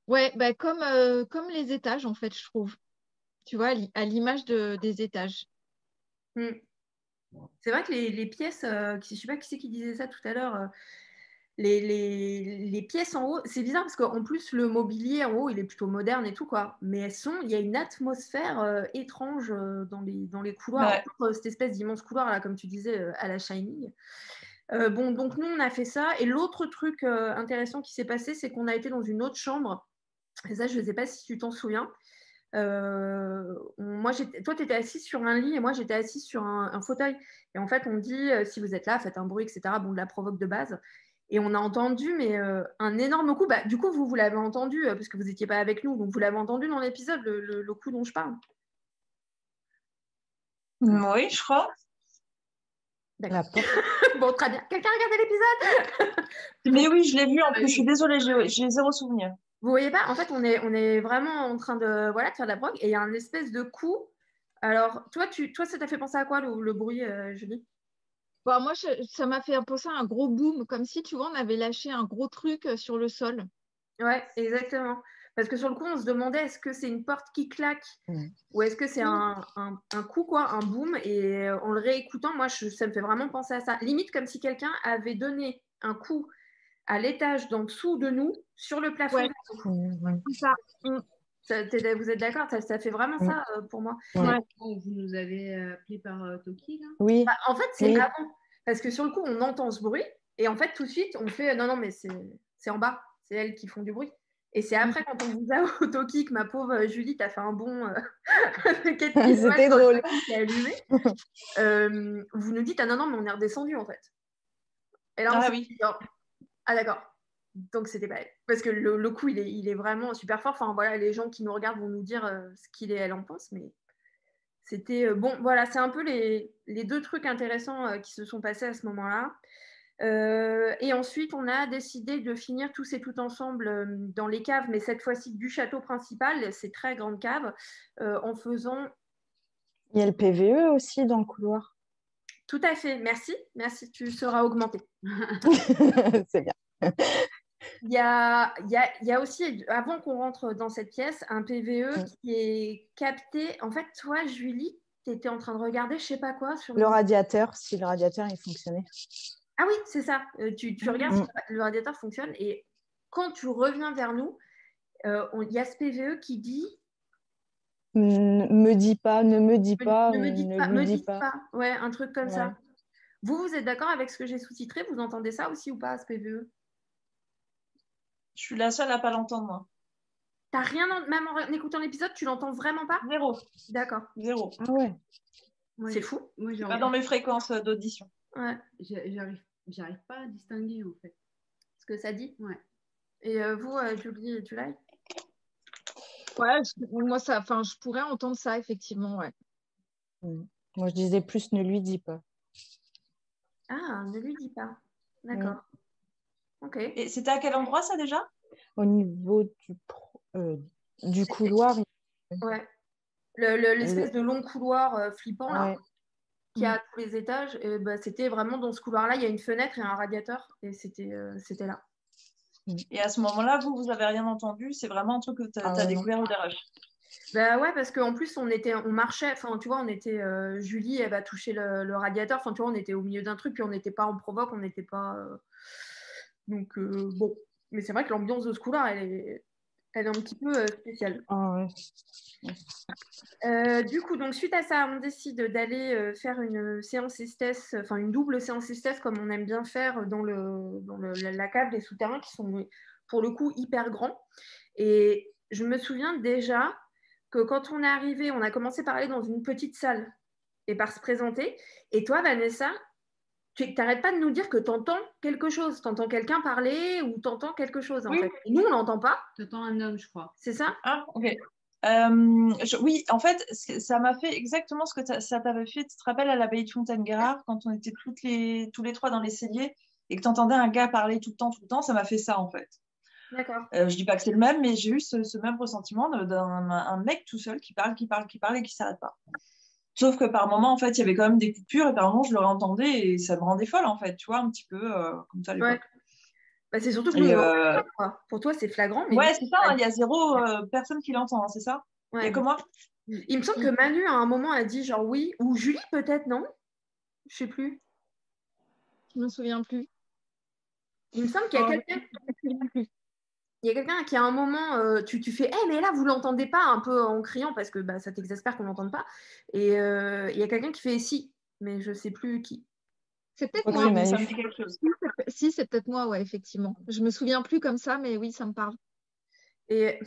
Speaker 5: Ouais, comme les étages, en fait, je trouve. Tu vois, à l'image des étages.
Speaker 1: C'est vrai que les pièces, je ne sais pas qui c'est qui disait ça tout à l'heure, les pièces en haut, c'est bizarre parce qu'en plus, le mobilier en haut, il est plutôt moderne et tout, quoi. Mais il y a une atmosphère étrange dans les couloirs. Ouais. Cette espèce d'immense couloir, là, comme tu disais, à la Shining. Bon, donc nous, on a fait ça. Et l'autre truc intéressant qui s'est passé, c'est qu'on a été dans une autre chambre. Et ça, je ne sais pas si tu t'en souviens. Toi, tu étais assise sur un lit et moi, j'étais assise sur un fauteuil. Et en fait, on dit, si vous êtes là, faites un bruit, etc. Bon, de la provoque de base. Et on a entendu, mais un énorme coup. Du coup, vous l'avez entendu, parce que vous n'étiez pas avec nous. Donc, vous l'avez entendu dans l'épisode, le coup dont je parle.
Speaker 6: Oui, je crois.
Speaker 1: D'accord. Bon, très bien. Quelqu'un a regardé l'épisode?
Speaker 6: Mais oui, je l'ai vu en plus. Je suis désolée, j'ai zéro souvenir.
Speaker 1: Vous voyez pas? En fait, on est vraiment en train de faire de la brogue et il y a un espèce de coup. Alors, toi, ça t'a fait penser à quoi le bruit, Julie?
Speaker 5: Bon, moi, ça m'a fait penser à un gros boom, comme si, tu vois, on avait lâché un gros truc sur le sol.
Speaker 1: Ouais, exactement. Parce que sur le coup, on se demandait est-ce que c'est une porte qui claque ou est-ce que c'est un coup, quoi, un boom. Et en le réécoutant, moi, ça me fait vraiment penser à ça. Limite comme si quelqu'un avait donné un coup à l'étage d'en dessous de nous sur le plafond.
Speaker 5: Ouais. C'est ça.
Speaker 1: Vous êtes d'accord? Ça fait vraiment ça pour moi.
Speaker 4: Ouais. Vous nous avez appelé par Toki, là?
Speaker 2: Oui.
Speaker 1: En fait, c'est avant. Parce que sur le coup, on entend ce bruit et en fait, tout de suite, on fait non, mais c'est en bas. C'est elles qui font du bruit. Et c'est après, quand on vous a au Toki, que ma pauvre Julie, t'as fait un bon.
Speaker 2: C'était drôle.
Speaker 1: Vous nous dites non, mais on est redescendu en fait. Et là, on s'est dit, d'accord. Donc, c'était pas elle. Parce que le coup, il est vraiment super fort. Enfin, voilà, les gens qui nous regardent vont nous dire ce qu'il et elle en pensent. Mais c'était bon, voilà, c'est un peu les deux trucs intéressants qui se sont passés à ce moment-là. Et ensuite, on a décidé de finir tous et tout ensemble dans les caves, mais cette fois-ci du château principal, ces très grandes caves, en faisant...
Speaker 2: Il y a le PVE aussi dans le couloir.
Speaker 1: Tout à fait, merci, tu seras augmenté.
Speaker 2: C'est bien.
Speaker 1: Il y a aussi, avant qu'on rentre dans cette pièce, un PVE qui est capté. En fait, toi, Julie, tu étais en train de regarder, je sais pas quoi, sur
Speaker 2: le radiateur, si le radiateur il fonctionnait.
Speaker 1: Ah oui, c'est ça. Tu regardes si le radiateur fonctionne et quand tu reviens vers nous, il y a ce PVE qui dit
Speaker 2: ne me dis pas.
Speaker 1: Ne me dites pas. Ouais, un truc comme ça. Vous êtes d'accord avec ce que j'ai sous-titré? Vous entendez ça aussi ou pas, ce PVE?
Speaker 6: Je suis la seule à pas l'entendre, moi.
Speaker 1: T'as rien, même en écoutant l'épisode, tu l'entends vraiment pas?
Speaker 6: Zéro.
Speaker 1: D'accord.
Speaker 6: Zéro.
Speaker 2: Ah ouais.
Speaker 1: C'est fou.
Speaker 4: Moi,
Speaker 6: pas dans mes fréquences d'audition.
Speaker 1: Ouais.
Speaker 4: J'arrive pas à distinguer, en fait.
Speaker 1: Ce que ça dit?
Speaker 4: Ouais.
Speaker 1: Et vous, Julie, tu l'as?
Speaker 5: Ouais, moi, je pourrais entendre ça, effectivement, ouais.
Speaker 2: Moi, je disais plus ne lui dis pas.
Speaker 1: Ah, ne lui dis pas. D'accord. Ok.
Speaker 6: Et c'était à quel endroit, ça, déjà?
Speaker 2: Au niveau du couloir.
Speaker 1: Ouais. L'espèce de long couloir flippant, là, qui a tous les étages. Et, c'était vraiment dans ce couloir-là, il y a une fenêtre et un radiateur. Et c'était là.
Speaker 6: Et à ce moment-là, vous avez rien entendu? C'est vraiment un truc que tu as découvert au dérush?
Speaker 1: Bah ouais, parce qu'en plus, on marchait, enfin, tu vois, on était, Julie, elle va toucher le radiateur, enfin, tu vois, on était au milieu d'un truc, puis on n'était pas en provoque, on n'était pas... Donc, bon. Mais c'est vrai que l'ambiance de ce coup-là, elle est un petit peu spéciale.
Speaker 2: Ah
Speaker 1: ouais. Du coup, donc, suite à ça, on décide d'aller faire une séance esthèse, enfin, une double séance esthèse, comme on aime bien faire dans la cave des souterrains, qui sont, pour le coup, hyper grands. Et je me souviens déjà que quand on est arrivé, on a commencé par aller dans une petite salle et par se présenter. Et toi, Vanessa, tu n'arrêtes pas de nous dire que tu entends quelque chose. Tu entends quelqu'un parler ou tu entends quelque chose, en fait. Et nous, on n'entend pas.
Speaker 4: Tu entends un homme, je crois.
Speaker 1: C'est ça?
Speaker 6: Ah, ok. Oui, en fait, ça m'a fait exactement ce que ça t'avait fait. Tu te rappelles à l'abbaye de Fontaine-Guérard, quand on était tous les trois dans les celliers et que tu entendais un gars parler tout le temps, ça m'a fait ça, en fait.
Speaker 1: D'accord.
Speaker 6: Je dis pas que c'est le même, mais j'ai eu ce même ressentiment d'un mec tout seul qui parle et qui s'arrête pas. Sauf que par moment, en fait, il y avait quand même des coupures et par moment, je le réentendais et ça me rendait folle, en fait, tu vois, un petit peu comme ça à l'époque.
Speaker 1: Ouais. C'est surtout que pour toi, c'est flagrant. Mais
Speaker 6: ouais, c'est ça, il y a zéro personne qui l'entend, hein, c'est ça? Il y a que moi.
Speaker 1: Il me semble que Manu, à un moment, a dit genre oui, ou Julie peut-être, non? Je sais plus.
Speaker 5: Je me souviens plus.
Speaker 1: Il me semble qu'il y a quelqu'un. Il y a quelqu'un qui à un moment, tu fais « mais là, vous ne l'entendez pas ?» un peu en criant parce que ça t'exaspère qu'on ne l'entende pas. Et il y a quelqu'un qui fait « si », mais je ne sais plus qui.
Speaker 5: C'est peut-être moi. Ça me dit quelque chose. Si, c'est peut-être moi, ouais, effectivement. Je ne me souviens plus comme ça, mais oui, ça me parle.
Speaker 1: Et...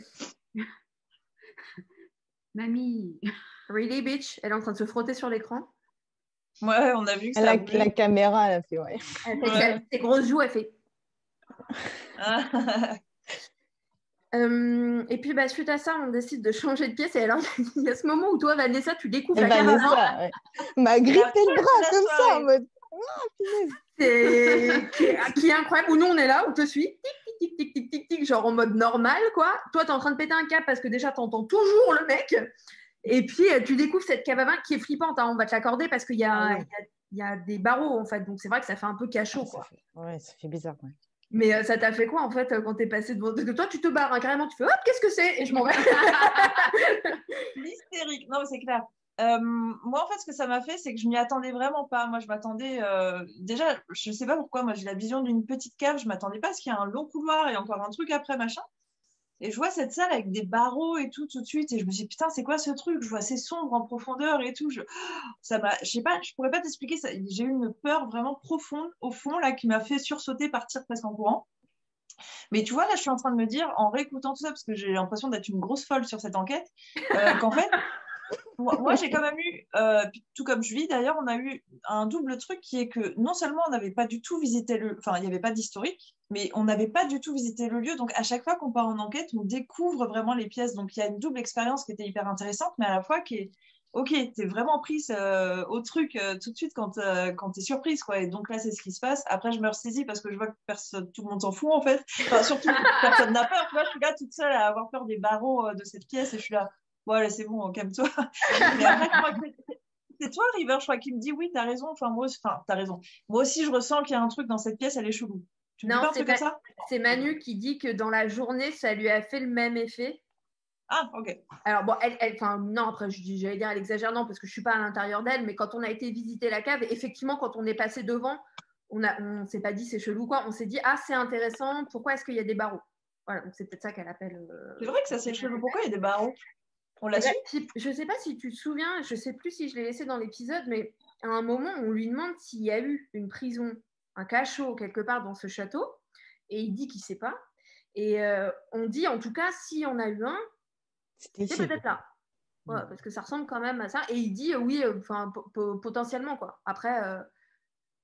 Speaker 4: Mamie.
Speaker 1: Really, bitch? Elle est en train de se frotter sur l'écran.
Speaker 6: Ouais, on a vu que ça
Speaker 2: la caméra, elle a fait ouais.
Speaker 1: Elle fait ses grosses joues, elle fait... Et puis suite à ça, on décide de changer de pièce. Et alors, il y a ce moment où toi, Vanessa, tu découvres la caravane.
Speaker 2: M'a grippé le bras comme ça en mode.
Speaker 1: Qui est incroyable. Où nous, on est là, on te suit, tic, tic, tic, tic, tic, tic, genre en mode normal, quoi. Toi, tu es en train de péter un câble parce que déjà, tu entends toujours le mec. Et puis, tu découvres cette caravane qui est flippante. Hein, on va te l'accorder parce qu'il y a des barreaux, en fait. Donc, c'est vrai que ça fait un peu cachot, quoi.
Speaker 2: Ouais, ça fait bizarre, ouais.
Speaker 1: Mais ça t'a fait quoi en fait quand t'es passé devant? Parce que toi tu te barres hein, carrément, tu fais hop, qu'est-ce que c'est? Et je m'en vais.
Speaker 6: L'hystérique, non mais c'est clair. Moi en fait ce que ça m'a fait c'est que je m'y attendais vraiment pas. Moi je m'attendais déjà, je sais pas pourquoi, moi j'ai la vision d'une petite cave, je m'attendais pas à ce qu'il y a un long couloir et encore un truc après machin. Et je vois cette salle avec des barreaux et tout de suite et je me dis putain c'est quoi ce truc? Je vois c'est sombre en profondeur et tout. Je sais pas, je pourrais pas t'expliquer ça. J'ai eu une peur vraiment profonde au fond là qui m'a fait sursauter, partir presque en courant. Mais tu vois là je suis en train de me dire en réécoutant tout ça parce que j'ai l'impression d'être une grosse folle sur cette enquête qu'en fait moi j'ai quand même eu tout comme Julie d'ailleurs on a eu un double truc qui est que non seulement on n'avait pas du tout visité il n'y avait pas d'historique mais on n'avait pas du tout visité le lieu donc à chaque fois qu'on part en enquête on découvre vraiment les pièces donc il y a une double expérience qui était hyper intéressante mais à la fois qui ok, t'es vraiment prise au truc tout de suite quand t'es surprise, quoi. Et donc là, c'est ce qui se passe. Après, je me ressaisis parce que je vois que tout le monde s'en fout, en fait. Enfin, surtout, personne n'a peur. Tu vois, je suis là toute seule à avoir peur des barreaux de cette pièce et je suis là, bon, allez, c'est bon, calme-toi. Mais après, je crois que c'est toi, River, je crois, qui me dit, oui, t'as raison. Enfin, t'as raison. Moi aussi, je ressens qu'il y a un truc dans cette pièce, elle est chelou. Tu me dis
Speaker 1: Non,
Speaker 6: pas un truc comme ça?
Speaker 1: c'est Manu qui dit que dans la journée, ça lui a fait le même effet.
Speaker 6: Ah, ok.
Speaker 1: Alors, bon, non, après, j'allais dire, elle exagère, non, parce que je ne suis pas à l'intérieur d'elle, mais quand on a été visiter la cave, effectivement, quand on est passé devant, on ne s'est pas dit c'est chelou, quoi. On s'est dit, ah, c'est intéressant, pourquoi est-ce qu'il y a des barreaux? Voilà, donc c'est peut-être ça qu'elle appelle.
Speaker 6: C'est vrai que ça, c'est chelou. Pourquoi il y a des barreaux? On l'a su?
Speaker 1: Je ne sais pas si tu te souviens, je ne sais plus si je l'ai laissé dans l'épisode, mais à un moment, on lui demande s'il y a eu une prison, un cachot quelque part dans ce château, et il dit qu'il ne sait pas. Et on dit, en tout cas, s'il y en a eu un, c'est peut-être là. Ouais, parce que ça ressemble quand même à ça. Et il dit oui, potentiellement, quoi. Après,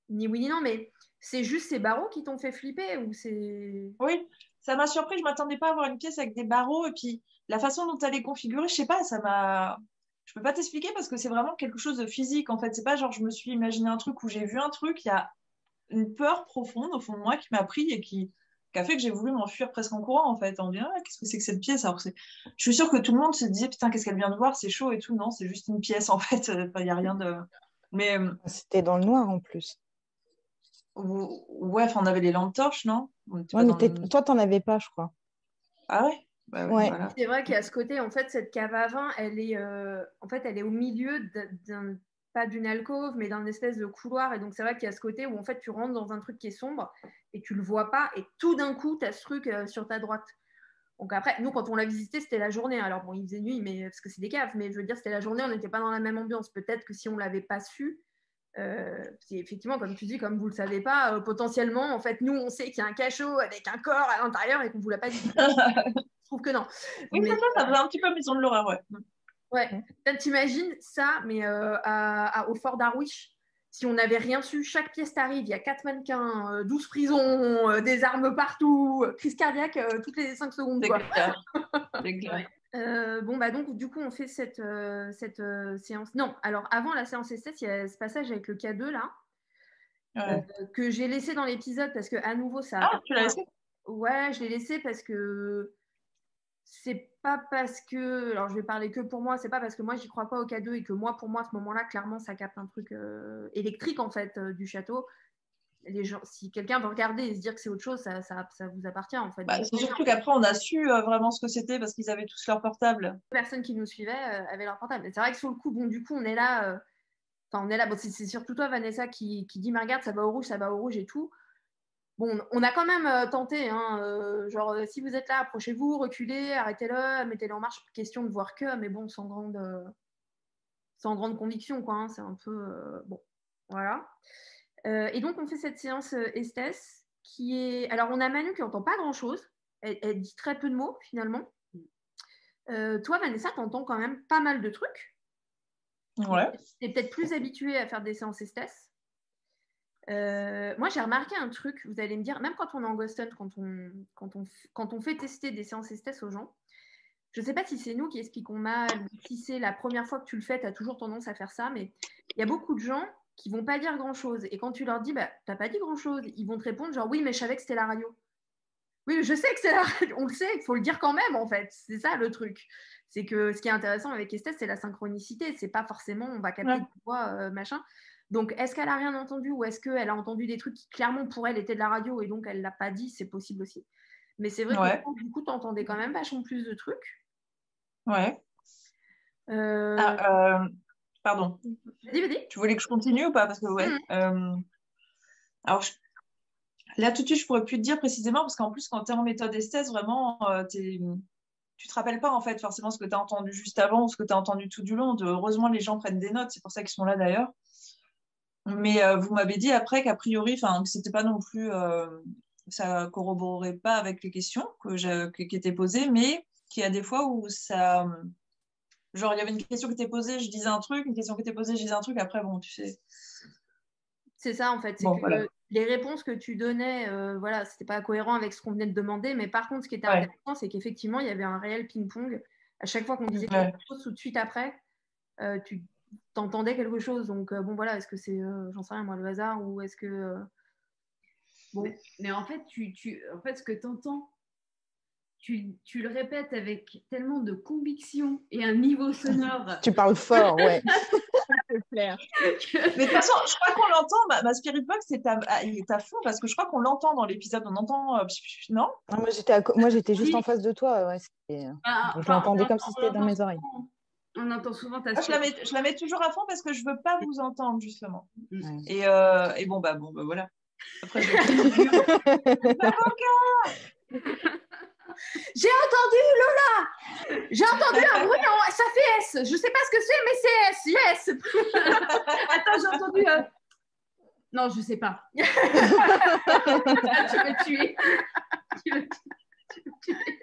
Speaker 1: ni oui ni non, mais c'est juste ces barreaux qui t'ont fait flipper ou c'est...
Speaker 6: Oui, ça m'a surpris. Je m'attendais pas à avoir une pièce avec des barreaux. Et puis, la façon dont elle est configurée, je sais pas, ça m'a... Je peux pas t'expliquer parce que c'est vraiment quelque chose de physique, en fait. C'est pas genre, je me suis imaginé un truc où j'ai vu un truc. Il y a une peur profonde au fond de moi qui m'a pris et qui a fait que j'ai voulu m'enfuir presque en courant, en fait. En disant, ah, qu'est-ce que c'est que cette pièce? Alors, je suis sûre que tout le monde se disait, putain, qu'est-ce qu'elle vient de voir? C'est chaud et tout. Non, c'est juste une pièce, en fait. Il n'y a rien de... Mais...
Speaker 2: C'était dans le noir, en plus.
Speaker 6: Ouais, enfin, on avait les lampes torches, non?
Speaker 2: Ouais, mais toi, t'en avais pas, je crois.
Speaker 6: Ah ouais? Bah oui,
Speaker 2: Ouais.
Speaker 6: voilà.
Speaker 1: C'est vrai qu'il y a ce côté, en fait, cette cave à vin, elle est au milieu pas d'une alcôve, mais d'un espèce de couloir. Et donc, c'est vrai qu'il y a ce côté où, en fait, tu rentres dans un truc qui est sombre et tu le vois pas. Et tout d'un coup, tu as ce truc sur ta droite. Donc après, nous, quand on l'a visité, c'était la journée. Alors bon, il faisait nuit, mais parce que c'est des caves, mais je veux dire, c'était la journée, on n'était pas dans la même ambiance. Peut-être que si on l'avait pas su, effectivement, comme tu dis, comme vous le savez pas, potentiellement, en fait, nous, on sait qu'il y a un cachot avec un corps à l'intérieur et qu'on vous l'a pas dit. Je trouve que non.
Speaker 6: Oui, mais ça faisait un petit peu maison de l'horreur, ouais.
Speaker 1: Ouais, peut-être t'imagines ça, mais au fort d'Harwich, si on n'avait rien su, chaque pièce t'arrive, il y a 4 mannequins, 12 prisons, des armes partout, crise cardiaque toutes les 5 secondes.
Speaker 6: C'est
Speaker 1: quoi.
Speaker 6: clair. C'est clair.
Speaker 1: Bon, bah donc, du coup, on fait cette séance. Non, alors avant la séance SS, il y a ce passage avec le K2 là, que j'ai laissé dans l'épisode parce que, à nouveau, ça.
Speaker 6: Ah, tu l'as laissé?
Speaker 1: Ouais, je l'ai laissé parce que. C'est pas parce que, alors je vais parler que pour moi, c'est pas parce que moi j'y crois pas au K2 et que moi, pour moi, à ce moment-là, clairement, ça capte un truc électrique en fait du château. Les gens, si quelqu'un veut regarder et se dire que c'est autre chose, ça vous appartient en fait.
Speaker 6: Bah, c'est surtout qu'après, on a su vraiment ce que c'était parce qu'ils avaient tous leur portable.
Speaker 1: Les personnes qui nous suivaient avaient leur portable. C'est vrai que sur le coup, bon, du coup, on est là. On est là. Bon, c'est surtout toi, Vanessa, qui dit, mais regarde, ça va au rouge et tout. Bon, on a quand même tenté, hein, genre si vous êtes là, approchez-vous, reculez, arrêtez-le, mettez-le en marche. Question de voir que, mais bon, sans grande conviction, quoi. Hein, c'est un peu bon, voilà. Et donc on fait cette séance Esthès qui est. Alors on a Manu qui n'entend pas grand-chose. Elle dit très peu de mots finalement. Toi, Vanessa, t'entends quand même pas mal de trucs.
Speaker 6: Ouais.
Speaker 1: T'es peut-être plus habituée à faire des séances Esthès. Moi, j'ai remarqué un truc, vous allez me dire, même quand on est en Ghost Hunt, quand on fait tester des séances Esthès aux gens, je ne sais pas si c'est nous qui expliquons mal, si c'est la première fois que tu le fais, tu as toujours tendance à faire ça, mais il y a beaucoup de gens qui vont pas dire grand-chose. Et quand tu leur dis, bah, tu n'as pas dit grand-chose, ils vont te répondre genre, oui, mais je savais que c'était la radio. Oui, je sais que c'est la radio, on le sait, il faut le dire quand même, en fait. C'est ça le truc. C'est que ce qui est intéressant avec Esthès, c'est la synchronicité. C'est pas forcément, on va capter de voix, machin. Donc, est-ce qu'elle a rien entendu ou est-ce qu'elle a entendu des trucs qui, clairement, pour elle, étaient de la radio et donc elle ne l'a pas dit? C'est possible aussi. Mais c'est vrai que du coup, tu entendais quand même vachement plus de trucs.
Speaker 6: Ouais. Pardon.
Speaker 1: Vas-y.
Speaker 6: Tu voulais que je continue ou pas? Parce que, ouais. Alors, là, tout de suite, je pourrais plus te dire précisément parce qu'en plus, quand tu es en méthode Esthès, vraiment, tu te rappelles pas, en fait, forcément ce que tu as entendu juste avant ou ce que tu as entendu tout du long. Heureusement, les gens prennent des notes. C'est pour ça qu'ils sont là, d'ailleurs. Mais vous m'avez dit après qu'a priori, que c'était pas non plus, ça corroborait pas avec les questions qui étaient posées, mais qu'il y a des fois où ça, genre il y avait une question qui était posée, je disais un truc, une question qui était posée, je disais un truc, après bon, tu sais.
Speaker 1: C'est ça en fait, c'est que voilà. Les réponses que tu donnais, voilà, c'était pas cohérent avec ce qu'on venait de demander, mais par contre, ce qui était intéressant, c'est qu'effectivement, il y avait un réel ping-pong. À chaque fois qu'on disait quelque chose, tout de suite après, tu t'entendais quelque chose. Donc, bon, voilà, est-ce que c'est, j'en sais rien, moi, le hasard ou est-ce que.
Speaker 4: Bon. Mais en fait, en fait, ce que tu entends, tu le répètes avec tellement de conviction et un niveau sonore.
Speaker 2: Tu parles fort, ouais.
Speaker 3: C'est clair.
Speaker 6: Mais de toute façon, je crois qu'on l'entend. Ma Spirit Box il est à fond parce que je crois qu'on l'entend dans l'épisode. On entend. Non?
Speaker 2: Non, moi, j'étais juste en face de toi. Ouais, je l'entendais comme si c'était dans mes oreilles.
Speaker 4: On entend souvent ta
Speaker 6: Je la mets toujours à fond parce que je veux pas vous entendre, justement.
Speaker 2: Ouais.
Speaker 6: Et bon, bah, voilà. Après, je vais
Speaker 1: J'ai entendu, Lola! J'ai entendu un bruit, ça fait S. Je sais pas ce que c'est, mais c'est S. Yes! Attends, j'ai entendu. Non, je sais pas. Tu me tuer. Tu me tuer.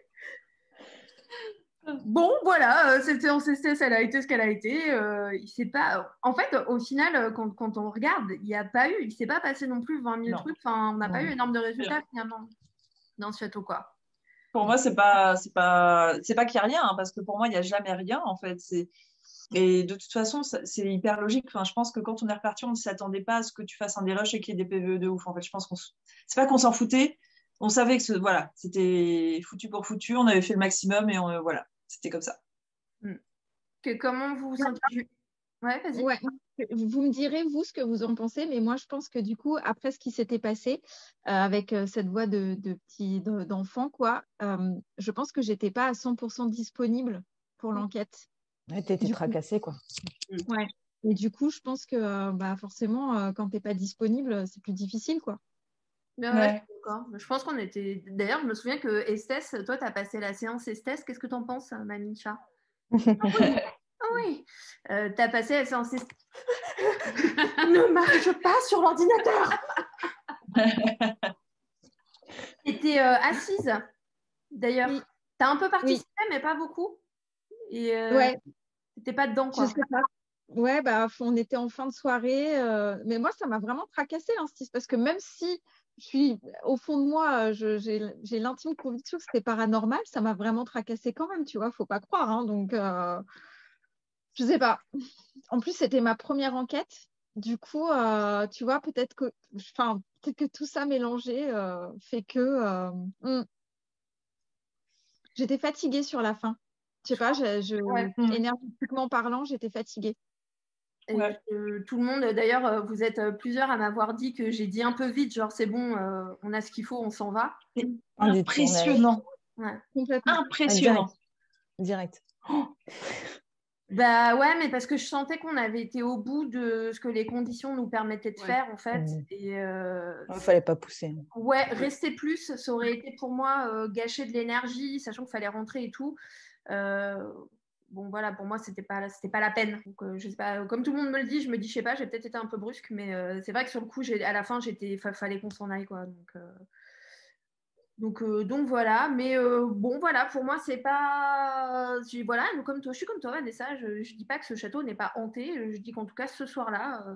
Speaker 1: Bon, voilà, c'était en CSS, elle a été ce qu'elle a été. Il s'est pas... En fait, au final, quand on regarde, il n'y a pas eu, il s'est pas passé non plus 20 000 trucs. Enfin, on n'a pas eu énorme de résultats finalement dans ce château, quoi.
Speaker 6: Pour moi, c'est pas qu'il y a rien, hein, parce que pour moi, il n'y a jamais rien, en fait. Et de toute façon, c'est hyper logique. Enfin, je pense que quand on est reparti, on ne s'attendait pas à ce que tu fasses un dérush et qu'il y ait des PVE de ouf. En fait, je pense c'est pas qu'on s'en foutait. On savait que voilà, c'était foutu pour foutu. On avait fait le maximum et voilà, c'était comme ça.
Speaker 1: Comment vous vous sentez? Ouais, vas-y.
Speaker 5: Ouais. Vous me direz, vous, ce que vous en pensez, mais moi, je pense que du coup, après ce qui s'était passé avec cette voix d'enfant, quoi, je pense que j'étais pas à 100% disponible pour l'enquête.
Speaker 2: Ouais, t'étais tracassée, quoi.
Speaker 5: Ouais. Et du coup, je pense que forcément, quand t'es pas disponible, c'est plus difficile, quoi.
Speaker 1: Ouais. D'accord. Je pense qu'on était. D'ailleurs, je me souviens que Esthès, toi, tu as passé la séance Esthès. Qu'est-ce que tu en penses, Mamicha? Ah oui. Tu as passé la séance Esthès. Ne marche pas sur l'ordinateur. Tu étais assise, d'ailleurs.
Speaker 5: Oui.
Speaker 1: Tu as un peu participé, mais pas beaucoup. Et
Speaker 5: ouais.
Speaker 1: t'étais pas dedans, quoi.
Speaker 5: Je sais pas. Ouais, on était en fin de soirée. Mais moi, ça m'a vraiment tracassée, parce que même si je suis au fond de moi, j'ai l'intime conviction que c'était paranormal, ça m'a vraiment tracassée quand même, tu vois, faut pas croire. Hein, donc, je sais pas. En plus, c'était ma première enquête. Du coup, tu vois, peut-être que tout ça mélangé fait que j'étais fatiguée sur la fin. Je sais pas, énergétiquement parlant, j'étais fatiguée.
Speaker 1: Et tout le monde, d'ailleurs, vous êtes plusieurs à m'avoir dit que j'ai dit un peu vite, genre c'est bon, on a ce qu'il faut, on s'en va.
Speaker 6: Impressionnant.
Speaker 1: Ouais.
Speaker 5: Complètement.
Speaker 6: Impressionnant.
Speaker 2: Direct.
Speaker 1: Bah ouais, mais parce que je sentais qu'on avait été au bout de ce que les conditions nous permettaient de faire, en fait. Et
Speaker 2: fallait pas pousser.
Speaker 1: Ouais, rester plus, ça aurait été pour moi gâcher de l'énergie, sachant qu'il fallait rentrer et tout. Bon voilà, pour moi c'était pas la peine. Donc, je sais pas, comme tout le monde me le dit, je me dis je sais pas, j'ai peut-être été un peu brusque, mais c'est vrai que sur le coup, à la fin fallait qu'on s'en aille, quoi. Donc voilà, mais bon voilà, pour moi c'est pas, voilà, comme toi, je suis comme toi, Vanessa, je dis pas que ce château n'est pas hanté, je dis qu'en tout cas ce soir-là,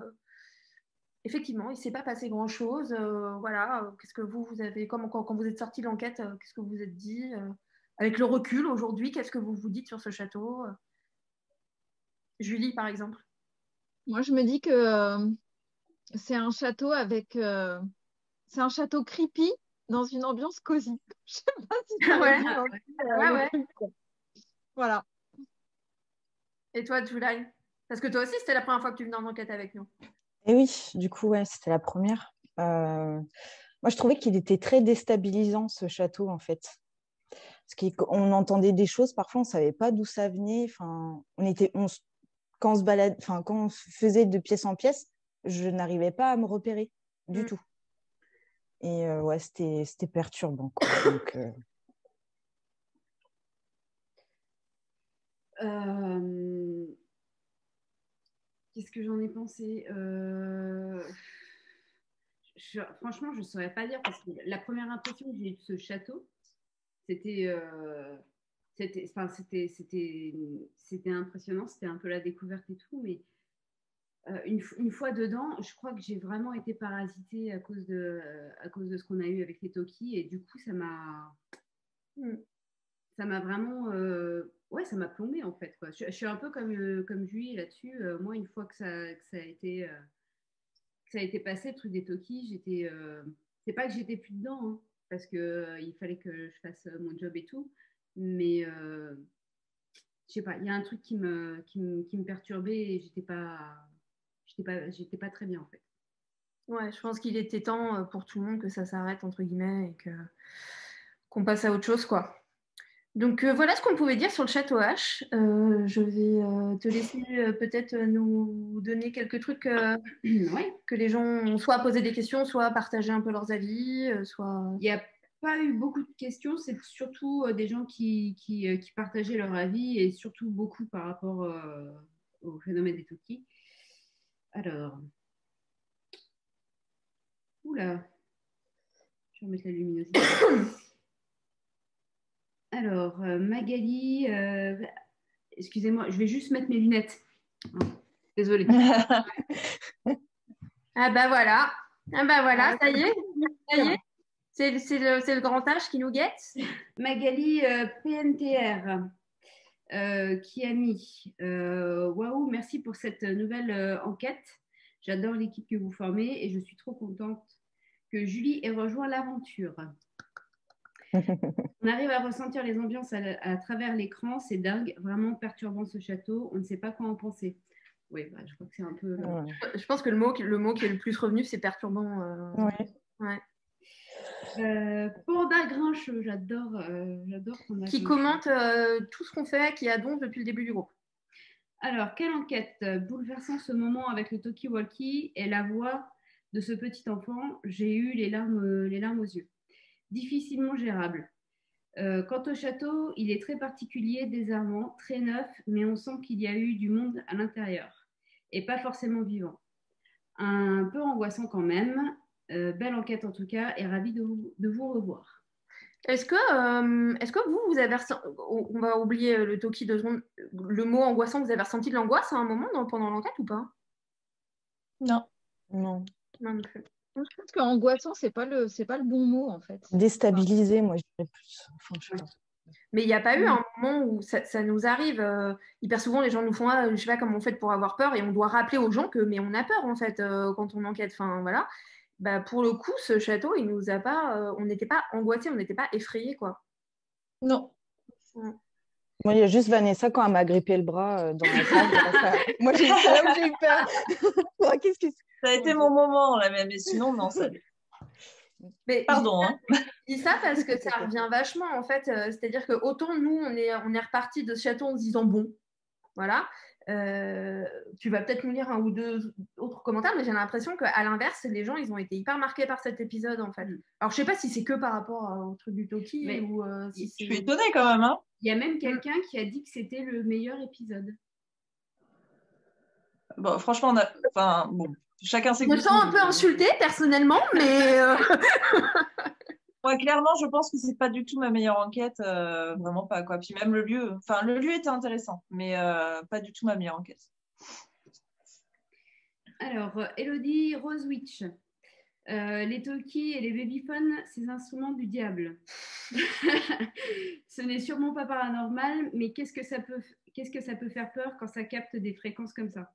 Speaker 1: effectivement, il s'est pas passé grand-chose, voilà. Qu'est-ce que vous avez, quand vous êtes sorti de l'enquête, qu'est-ce que vous vous êtes dit avec le recul aujourd'hui, qu'est-ce que vous vous dites sur ce château? Julie, par exemple.
Speaker 5: Moi, je me dis que c'est un château c'est un château creepy dans une ambiance cosy. Je sais pas si ça résume Voilà.
Speaker 1: Et toi, Julie? Parce que toi aussi, c'était la première fois que tu venais en enquête avec nous.
Speaker 2: Et oui, du coup, ouais, c'était la première. Moi, je trouvais qu'il était très déstabilisant, ce château, en fait. Parce qu'on entendait des choses, parfois, on ne savait pas d'où ça venait. Enfin, quand on se balade, enfin, quand on faisait de pièce en pièce, je n'arrivais pas à me repérer du tout. Et ouais, c'était perturbant, quoi. Donc,
Speaker 4: qu'est-ce que j'en ai pensé? Franchement, je ne saurais pas dire parce que la première impression que j'ai eue de ce château, c'était impressionnant, c'était un peu la découverte et tout, mais une fois dedans, je crois que j'ai vraiment été parasitée à cause de ce qu'on a eu avec les Toki, et du coup, ça m'a vraiment ouais, ça m'a plombée en fait, quoi. Je suis un peu comme Julie là-dessus. Moi, une fois que ça a été passé, le truc des Toki, c'est pas que j'étais plus dedans, hein, parce que il fallait que je fasse mon job et tout, mais je sais pas, il y a un truc qui me perturbait et j'étais pas très bien en fait.
Speaker 1: Ouais, je pense qu'il était temps pour tout le monde que ça s'arrête, entre guillemets, et qu'on passe à autre chose, quoi. Donc voilà ce qu'on pouvait dire sur le château H. Je vais te laisser peut-être nous donner quelques trucs
Speaker 4: Ouais.
Speaker 1: que les gens ont soit posé des questions, soit partagé un peu leurs avis, soit...
Speaker 4: Il n'y a pas eu beaucoup de questions, c'est surtout des gens qui partageaient leur avis et surtout beaucoup par rapport au phénomène des Toki. Alors, oula, je vais remettre la luminosité. Alors, Magali, excusez-moi, je vais juste mettre mes lunettes. Oh, désolée.
Speaker 1: Ah bah voilà, ça y est. C'est le grand H qui nous guette.
Speaker 4: Magali PNTR qui a mis waouh, merci pour cette nouvelle enquête. J'adore l'équipe que vous formez et je suis trop contente que Julie ait rejoint l'aventure. On arrive à ressentir les ambiances à travers l'écran, c'est dingue, vraiment perturbant ce château, on ne sait pas quoi en penser. Oui, bah, je crois que c'est un peu...
Speaker 1: Je pense que le mot qui est le plus revenu, c'est perturbant.
Speaker 2: Ouais.
Speaker 4: Panda Grincheux, j'adore Panda
Speaker 1: Qui
Speaker 4: Grincheux.
Speaker 1: commente tout ce qu'on fait, qui annonce depuis le début du groupe.
Speaker 4: Alors, quelle enquête bouleversant ce moment avec le talkie-walkie et la voix de ce petit enfant. J'ai eu les larmes aux yeux. Difficilement gérable. Quant au château, il est très particulier, désarmant, très neuf, mais on sent qu'il y a eu du monde à l'intérieur et pas forcément vivant. Un peu angoissant quand même. Belle enquête en tout cas et ravie de vous revoir.
Speaker 1: Est-ce que vous avez ressenti, on va oublier le Toki 2 secondes, le mot angoissant, vous avez ressenti de l'angoisse à un moment pendant l'enquête ou pas?
Speaker 3: Non.
Speaker 2: Non.
Speaker 1: Non, non plus.
Speaker 5: Je pense qu'angoissant, c'est pas le bon mot en fait.
Speaker 2: Déstabilisé, moi, je dirais plus. Enfin, je sais pas.
Speaker 1: Mais il n'y a pas eu un moment où ça nous arrive. Hyper souvent, les gens nous font je sais pas comment on fait pour avoir peur et on doit rappeler aux gens que mais on a peur en fait quand on enquête. Enfin voilà. Bah, pour le coup, ce château, il nous a pas, on n'était pas angoissés, on n'était pas effrayés quoi.
Speaker 3: Non.
Speaker 2: Moi, il y a juste Vanessa quand elle m'a grippé le bras dans la salle. Moi, c'est là où j'ai eu peur. Qu'est-ce que
Speaker 6: Ça a été mon moment là, mais sinon, non, ça.
Speaker 1: Mais
Speaker 6: pardon.
Speaker 1: Je dis ça parce que ça revient vachement en fait. C'est-à-dire que autant nous, on est reparti de ce château en se disant bon, voilà. Tu vas peut-être nous lire un ou deux autres commentaires, mais j'ai l'impression qu'à l'inverse, les gens, ils ont été hyper marqués par cet épisode en fait. Alors je sais pas si c'est que par rapport au truc du Toki
Speaker 4: Mais
Speaker 1: ou si
Speaker 6: Je suis étonnée quand même. Hein.
Speaker 4: Il y a même quelqu'un qui a dit que c'était le meilleur épisode.
Speaker 6: Bon, franchement, bon, chacun ses
Speaker 1: Je me
Speaker 6: goûts.
Speaker 1: sens un peu insultée personnellement, mais
Speaker 6: Ouais, clairement, je pense que c'est pas du tout ma meilleure enquête, vraiment pas quoi. Puis même le lieu était intéressant, mais pas du tout ma meilleure enquête.
Speaker 4: Alors, Elodie Rosewitch, les talkies et les babyphones, ces instruments du diable. Ce n'est sûrement pas paranormal, mais qu'est-ce que ça peut faire peur quand ça capte des fréquences comme ça?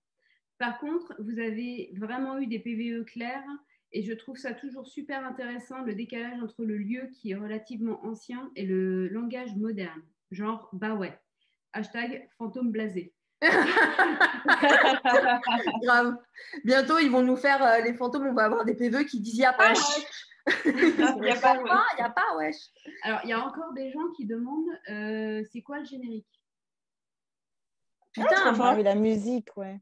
Speaker 4: Par contre, vous avez vraiment eu des PVE clairs et je trouve ça toujours super intéressant, le décalage entre le lieu qui est relativement ancien et le langage moderne. Genre, bah ouais. Hashtag fantôme blasé.
Speaker 1: grave. Bientôt, ils vont nous faire les fantômes, on va avoir des PV qui disent il n'y a pas wesh. Il n'y a pas wesh.
Speaker 4: Alors, il y a encore des gens qui demandent c'est quoi le générique?
Speaker 1: Putain,
Speaker 2: oui, la musique, ouais.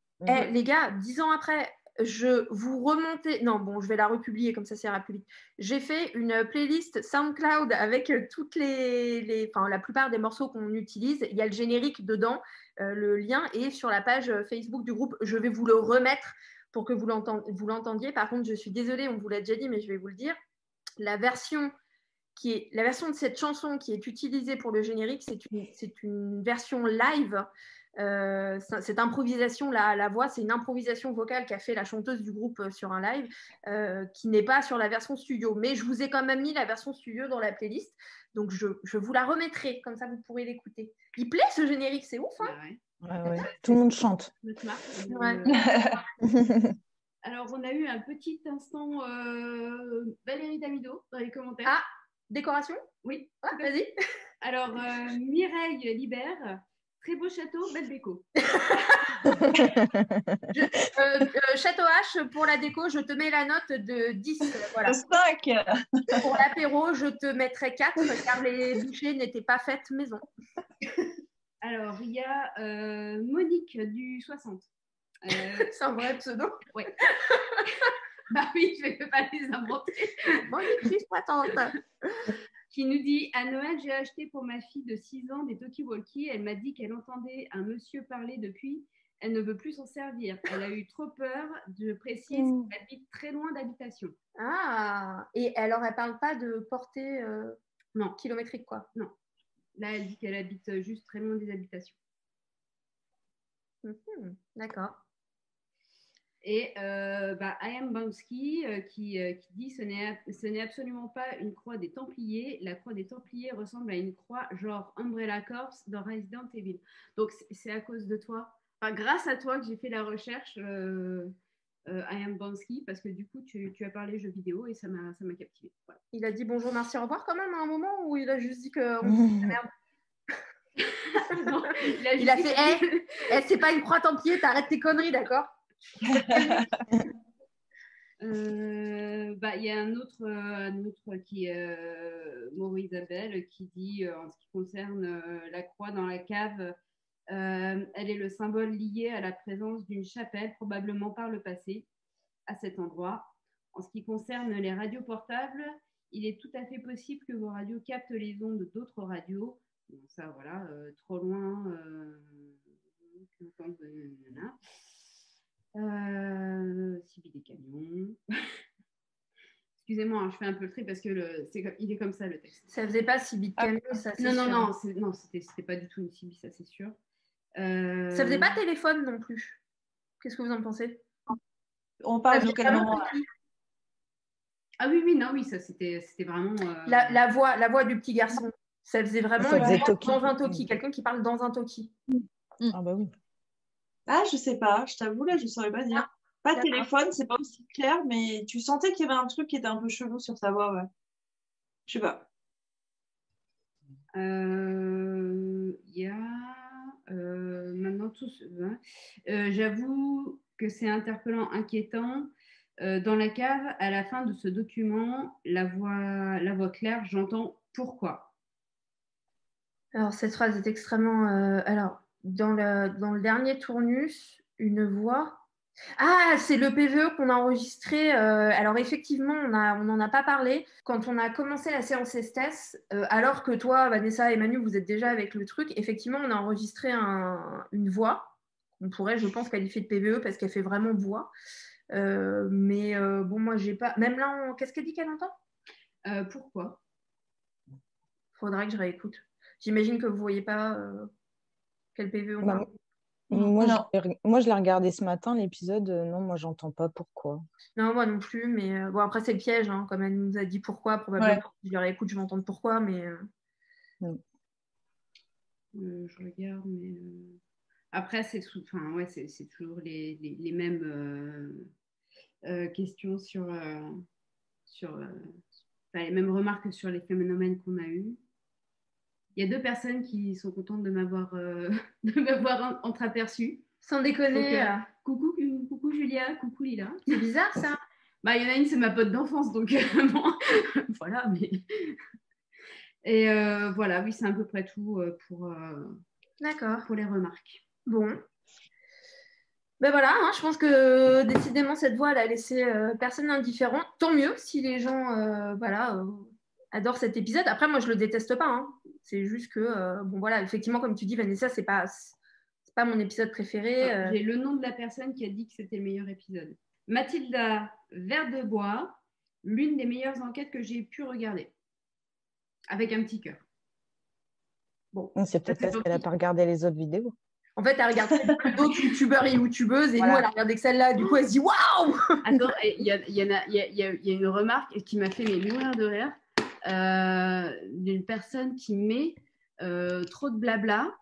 Speaker 1: Les gars, 10 ans après, je vous remontez. Non, bon, je vais la republier comme ça ira plus vite. J'ai fait une playlist SoundCloud avec toutes enfin, la plupart des morceaux qu'on utilise. Il y a le générique dedans. Le lien est sur la page Facebook du groupe. Je vais vous le remettre pour que vous l'entendiez. Par contre, je suis désolée, on vous l'a déjà dit, mais je vais vous le dire. La version de cette chanson qui est utilisée pour le générique, c'est une version live Cette improvisation, la voix, c'est une improvisation vocale qu'a fait la chanteuse du groupe sur un live, qui n'est pas sur la version studio. Mais je vous ai quand même mis la version studio dans la playlist, donc je vous la remettrai, comme ça vous pourrez l'écouter. Il plaît ce générique, c'est ouf, hein.
Speaker 2: Ouais. Tout le monde chante.
Speaker 4: Notre marque.
Speaker 1: Ouais.
Speaker 4: Alors, on a eu un petit instant Valérie Damido dans les commentaires.
Speaker 1: Ah, décoration?
Speaker 4: Oui.
Speaker 1: Vas-y.
Speaker 4: Alors, Mireille Libert, très beau château, belle déco.
Speaker 1: Château H, pour la déco, je te mets la note de 10. Voilà.
Speaker 6: 5.
Speaker 1: Pour l'apéro, je te mettrai 4, car les bouchées n'étaient pas faites maison.
Speaker 4: Alors, il y a Monique du 60.
Speaker 1: C'est un vrai pseudo.
Speaker 4: Oui. Bah oui, je ne vais pas les inventer.
Speaker 1: Monique du 60.
Speaker 4: Qui nous dit « À Noël, j'ai acheté pour ma fille de 6 ans des talkie-walkie. Elle m'a dit qu'elle entendait un monsieur parler depuis. Elle ne veut plus s'en servir. Elle a eu trop peur. Je précise qu'elle habite très loin d'habitation. »
Speaker 1: Ah, et alors, elle ne parle pas de portée
Speaker 4: non.
Speaker 1: Kilométrique, quoi.
Speaker 4: Non. Là, elle dit qu'elle habite juste très loin des habitations.
Speaker 1: D'accord.
Speaker 4: Et I Am Bansky qui dit ce n'est absolument pas une croix des Templiers. La croix des Templiers ressemble à une croix genre Umbrella Corps dans Resident Evil. Donc c'est à cause de toi, enfin, grâce à toi que j'ai fait la recherche I Am Bansky, parce que du coup tu as parlé jeux vidéo et ça m'a captivé. Voilà.
Speaker 1: Il a dit bonjour, merci, au revoir quand même à un moment où il a juste dit qu'on dit merde. Non, il a fait c'est pas une croix Templier, t'arrêtes tes conneries, d'accord?
Speaker 4: Il y a un autre qui est Maurice Isabelle qui dit en ce qui concerne la croix dans la cave, elle est le symbole lié à la présence d'une chapelle, probablement par le passé, à cet endroit. En ce qui concerne les radios portables, il est tout à fait possible que vos radios captent les ondes d'autres radios. Bon, ça, voilà, trop loin. Sibi des camions. Excusez-moi, je fais un peu le tri parce que il est comme ça le texte.
Speaker 1: Ça faisait pas Sibi de camion, ça c'est sûr.
Speaker 4: Non, c'était pas du tout une Sibi, ça c'est sûr.
Speaker 1: Ça faisait pas téléphone non plus. Qu'est-ce que vous en pensez?
Speaker 6: On parle de quel moment?
Speaker 4: Ah oui, non, oui, ça c'était vraiment.
Speaker 1: La voix du petit garçon. Ça faisait vraiment dans un talkie, quelqu'un qui parle dans un talkie.
Speaker 2: Ah bah oui.
Speaker 6: Ah, je sais pas, je t'avoue, là, je saurais pas dire. Pas de téléphone, c'est pas aussi clair, mais tu sentais qu'il y avait un truc qui était un peu chelou sur sa voix, ouais. Je sais pas.
Speaker 4: Il y a maintenant tous. J'avoue que c'est interpellant, inquiétant. Dans la cave, à la fin de ce document, la voix claire, j'entends pourquoi.
Speaker 1: Alors, cette phrase est extrêmement... alors, dans le dernier tournus, une voix... Ah, c'est le PVE qu'on a enregistré. Alors, effectivement, on n'en a pas parlé. Quand on a commencé la séance Estes, alors que toi, Vanessa et Manu, vous êtes déjà avec le truc, effectivement, on a enregistré une voix. On pourrait, je pense, qualifier de PVE parce qu'elle fait vraiment voix. Mais bon, moi, j'ai pas... Même là, qu'est-ce qu'elle dit qu'elle entend?
Speaker 4: Pourquoi?
Speaker 1: Faudra que je réécoute. J'imagine que vous ne voyez pas quel PV on parle.
Speaker 2: Moi, je l'ai regardé ce matin, l'épisode. Non, moi, j'entends pas pourquoi.
Speaker 1: Non, moi non plus. Mais bon, après, c'est le piège. Hein, comme elle nous a dit pourquoi, probablement. Ouais. Si je le réécoute, je vais entendre pourquoi. Mais
Speaker 4: je regarde. Mais après, c'est toujours les mêmes questions sur les mêmes remarques sur les phénomènes qu'on a eus. Il y a 2 personnes qui sont contentes de m'avoir entreaperçue.
Speaker 1: Sans déconner.
Speaker 4: Donc, coucou Julia, coucou Lila.
Speaker 1: C'est bizarre ça.
Speaker 4: Il y en a une, c'est ma pote d'enfance, donc bon, voilà. Mais... Et voilà, oui, c'est à peu près tout pour les remarques.
Speaker 1: Bon. Ben voilà, hein, je pense que décidément cette voix elle a laissé personne indifférent. Tant mieux si les gens adorent cet épisode. Après, moi je le déteste pas. Hein. C'est juste que bon voilà, effectivement comme tu dis Vanessa, c'est pas mon épisode préféré.
Speaker 4: J'ai le nom de la personne qui a dit que c'était le meilleur épisode. Mathilda Verdebois, l'une des meilleures enquêtes que j'ai pu regarder. Avec un petit cœur.
Speaker 2: Bon, c'est peut-être parce qu'elle n'a pas regardé les autres vidéos.
Speaker 1: En fait, elle regarde d'autres youtubeurs et youtubeuses et nous, elle a regardé que celle-là. Du coup, elle se dit waouh.
Speaker 4: Attends, il y a une remarque qui m'a fait mourir de rire d'une personne qui met trop de blabla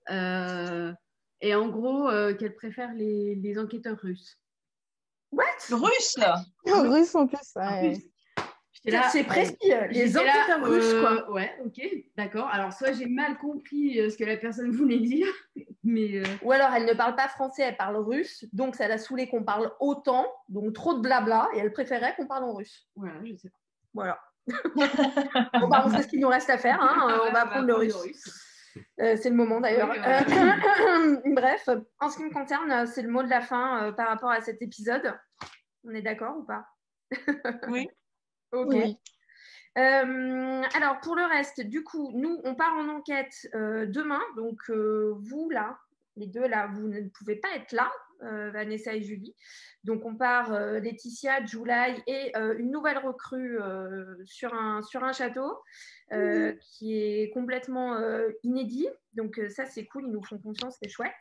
Speaker 4: et en gros qu'elle préfère les enquêteurs russes.
Speaker 6: What? Russes?
Speaker 2: Russes en plus, ouais.
Speaker 1: C'est précis, les enquêteurs russes, quoi.
Speaker 4: Ouais, ok, d'accord. Alors, soit j'ai mal compris ce que la personne voulait dire, mais...
Speaker 1: Ou alors, elle ne parle pas français, elle parle russe, donc ça l'a saoulée qu'on parle autant, donc trop de blabla, et elle préférait qu'on parle en russe.
Speaker 4: Voilà, je sais pas.
Speaker 1: Voilà. Bon, bah, on sait ce qu'il nous reste à faire, hein. On va apprendre le russe. C'est le moment d'ailleurs. Bref, en ce qui me concerne, c'est le mot de la fin par rapport à cet épisode. On est d'accord ou pas?
Speaker 6: Oui.
Speaker 1: Ok.
Speaker 5: Oui.
Speaker 1: Alors, pour le reste, du coup, nous, on part en enquête demain. Donc, vous, là, les deux, là, vous ne pouvez pas être là, Vanessa et Julie. Donc, on part Laetitia, July et une nouvelle recrue sur un château qui est complètement inédit. Donc, ça, c'est cool. Ils nous font confiance, c'est chouette.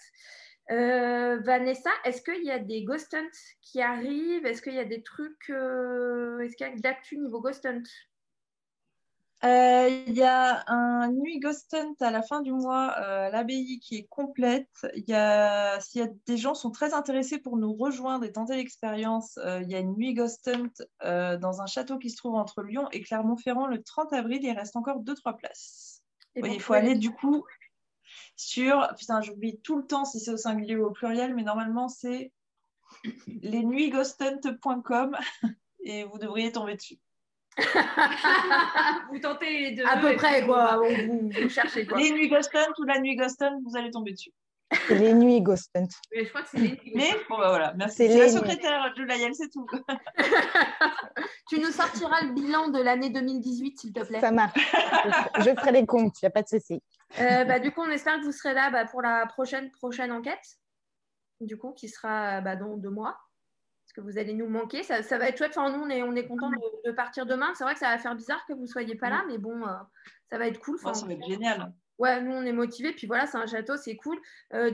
Speaker 1: Vanessa, est-ce qu'il y a des ghost hunts qui arrivent? Est-ce qu'il y a des trucs est-ce qu'il y a de l'actu niveau ghost hunt?
Speaker 6: Il y a un nuit ghost hunt à la fin du mois à l'abbaye qui est complète. S'il y a des gens qui sont très intéressés pour nous rejoindre et tenter l'expérience, il y a une nuit ghost hunt dans un château qui se trouve entre Lyon et Clermont-Ferrand le 30 avril. Il reste encore 2-3 places. Oui, il faut aller du coup sur... Putain, j'oublie tout le temps si c'est au singulier ou au pluriel, mais normalement c'est lesnuitsghosthunt.com et vous devriez tomber dessus.
Speaker 4: Vous tentez les deux.
Speaker 1: À peu près, quoi. Vous cherchez, quoi.
Speaker 6: Les nuits ghost hunt ou la nuit ghost hunt, vous allez tomber dessus.
Speaker 2: C'est les nuits ghost hunt.
Speaker 4: Mais je crois que c'est les nuits.
Speaker 6: Mais bon, bah voilà, merci.
Speaker 2: C'est
Speaker 6: C'est la
Speaker 2: les
Speaker 6: secrétaire de Layel, c'est tout.
Speaker 1: Tu nous sortiras le bilan de l'année 2018, s'il te plaît.
Speaker 2: Ça marche. Je ferai les comptes, il n'y a pas de souci.
Speaker 1: Du coup, on espère que vous serez là pour la prochaine enquête, du coup, qui sera dans 2 mois. Parce que vous allez nous manquer. Ça va être chouette. Enfin, nous, on est contents de partir demain. C'est vrai que ça va faire bizarre que vous ne soyez pas là, mais bon, ça va être cool.
Speaker 6: Enfin, ça va être génial.
Speaker 1: Ouais, nous, on est motivés. Puis voilà, c'est un château, c'est cool.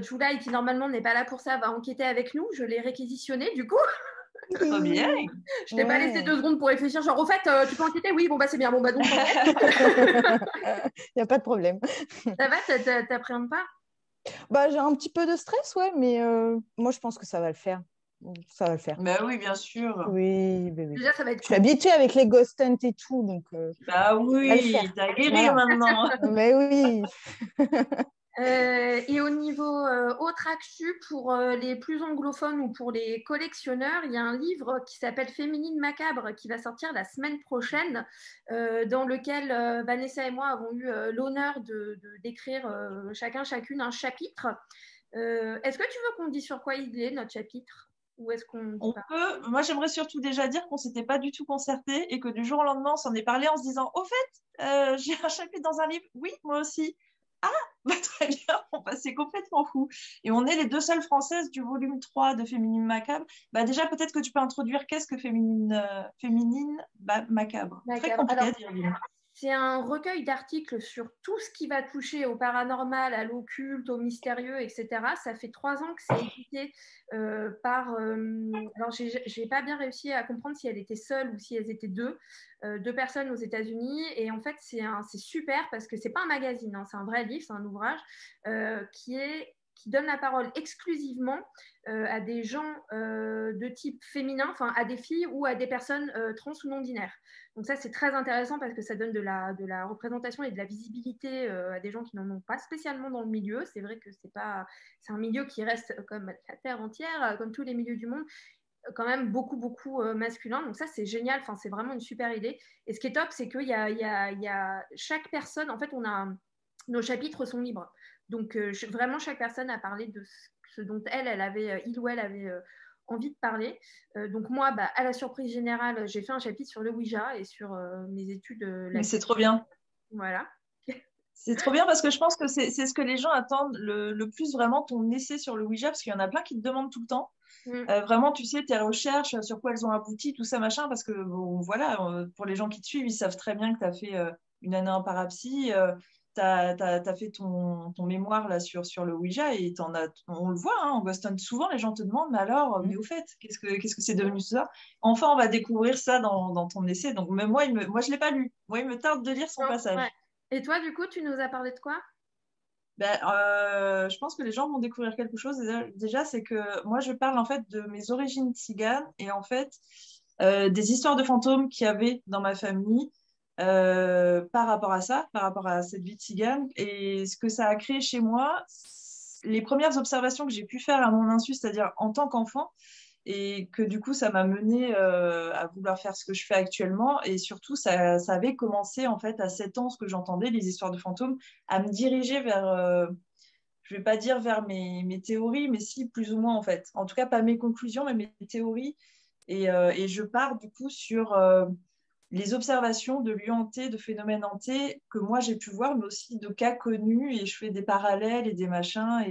Speaker 1: July, qui normalement n'est pas là pour ça, va enquêter avec nous. Je l'ai réquisitionné, du coup.
Speaker 6: Trop bien.
Speaker 1: Je t'ai pas laissé 2 secondes pour réfléchir. Genre, au fait, tu peux enquêter? Oui, bon, bah, c'est bien. Bon, bah, donc,
Speaker 2: Il n'y a pas de problème.
Speaker 1: Ça va, t'appréhendes pas?
Speaker 2: Bah, j'ai un petit peu de stress, ouais, mais moi, je pense que ça va le faire. Ça va le faire.
Speaker 6: Bah oui, bien sûr.
Speaker 2: Oui, bébé.
Speaker 1: Déjà, ça va être
Speaker 2: Je suis habituée avec les ghost hunt et tout, donc.
Speaker 6: Bah oui, t'as guéri maintenant.
Speaker 2: Mais oui.
Speaker 1: Et au niveau autre actu, pour les plus anglophones ou pour les collectionneurs, il y a un livre qui s'appelle Féminine Macabre qui va sortir la semaine prochaine, dans lequel Vanessa et moi avons eu l'honneur d'écrire chacune un chapitre. Est-ce que tu veux qu'on dise sur quoi il est, notre chapitre? Ou est-ce qu'on dit pas?
Speaker 6: peut. Moi, j'aimerais surtout déjà dire qu'on ne s'était pas du tout concerté et que du jour au lendemain, on s'en est parlé en se disant au fait, j'ai un chapitre dans un livre. Oui, moi aussi. Ah, bah, très bien, c'est complètement fou. Et on est les 2 seules françaises du volume 3 de Féminine Macabre. Bah, déjà, peut-être que tu peux introduire qu'est-ce que Féminine Macabre. Très compliqué à dire.
Speaker 1: C'est un recueil d'articles sur tout ce qui va toucher au paranormal, à l'occulte, au mystérieux, etc. Ça fait 3 ans que c'est édité par... alors, j'ai pas bien réussi à comprendre si elle était seule ou si elles étaient 2 personnes aux États-Unis. Et en fait, c'est super parce que c'est pas un magazine, hein, c'est un vrai livre, c'est un ouvrage qui donne la parole exclusivement à des gens de type féminin, enfin à des filles ou à des personnes trans ou non-binaires. Donc ça, c'est très intéressant parce que ça donne de la représentation et de la visibilité à des gens qui n'en ont pas spécialement dans le milieu. C'est vrai que c'est un milieu qui reste comme la terre entière, comme tous les milieux du monde, quand même beaucoup masculin. Donc ça, c'est génial. Enfin, c'est vraiment une super idée. Et ce qui est top, c'est qu'il y a chaque personne, en fait, nos chapitres sont libres. Donc, vraiment, chaque personne a parlé de ce dont il ou elle avait envie de parler. Donc, moi, à la surprise générale, j'ai fait un chapitre sur le Ouija et sur mes études.
Speaker 6: Mais c'est trop bien.
Speaker 1: Voilà.
Speaker 6: C'est trop bien parce que je pense que c'est ce que les gens attendent le plus, vraiment, ton essai sur le Ouija, parce qu'il y en a plein qui te demandent tout le temps. Vraiment, tu sais, tes recherches, sur quoi elles ont abouti, tout ça, machin, parce que, bon, voilà, pour les gens qui te suivent, ils savent très bien que tu as fait une année en parapsy. t'as fait ton mémoire là sur le Ouija et on le voit, hein, en Boston, souvent les gens te demandent, mais alors, mais au fait, qu'est-ce que c'est devenu ça? Enfin, on va découvrir ça dans ton essai. Donc, mais moi, je l'ai pas lu. Moi, il me tarde de lire son passage.
Speaker 1: Ouais. Et toi, du coup, tu nous as parlé de quoi?
Speaker 6: Ben, je pense que les gens vont découvrir quelque chose. Déjà, c'est que moi, je parle en fait de mes origines tziganes et en fait des histoires de fantômes qu'il y avait dans ma famille par rapport à ça, par rapport à cette vie tzigane et ce que ça a créé chez moi. Les premières observations que j'ai pu faire à mon insu, c'est-à-dire en tant qu'enfant, et que du coup, ça m'a mené à vouloir faire ce que je fais actuellement. Et surtout, ça avait commencé en fait à 7 ans, ce que j'entendais, les histoires de fantômes, à me diriger vers, je vais pas dire vers mes théories, mais si, plus ou moins en fait. En tout cas, pas mes conclusions, mais mes théories. Et je pars du coup sur les observations de lieux hantés, de phénomènes hantés que moi j'ai pu voir, mais aussi de cas connus. Et je fais des parallèles et des machins.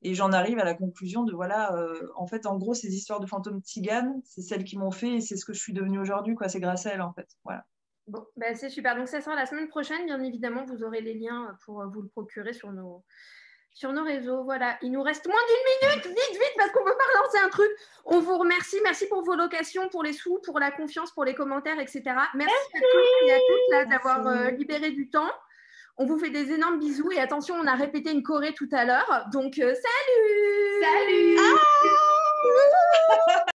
Speaker 6: Et j'en arrive à la conclusion de voilà, en fait, en gros, ces histoires de fantômes tziganes, c'est celles qui m'ont fait et c'est ce que je suis devenue aujourd'hui, quoi. C'est grâce à elles, en fait. Voilà.
Speaker 1: Bon, ben, c'est super. Donc, ça sera la semaine prochaine. Bien évidemment, vous aurez les liens pour vous le procurer sur nos réseaux. Voilà. Il nous reste moins d'1 minute. Vite, vite, parce qu'on ne peut pas relancer un truc. On vous remercie. Merci pour vos locations, pour les sous, pour la confiance, pour les commentaires, etc. Merci à tous et à toutes là, d'avoir libéré du temps. On vous fait des énormes bisous. Et attention, on a répété une choré tout à l'heure. Donc, salut!
Speaker 4: Salut!
Speaker 1: Ah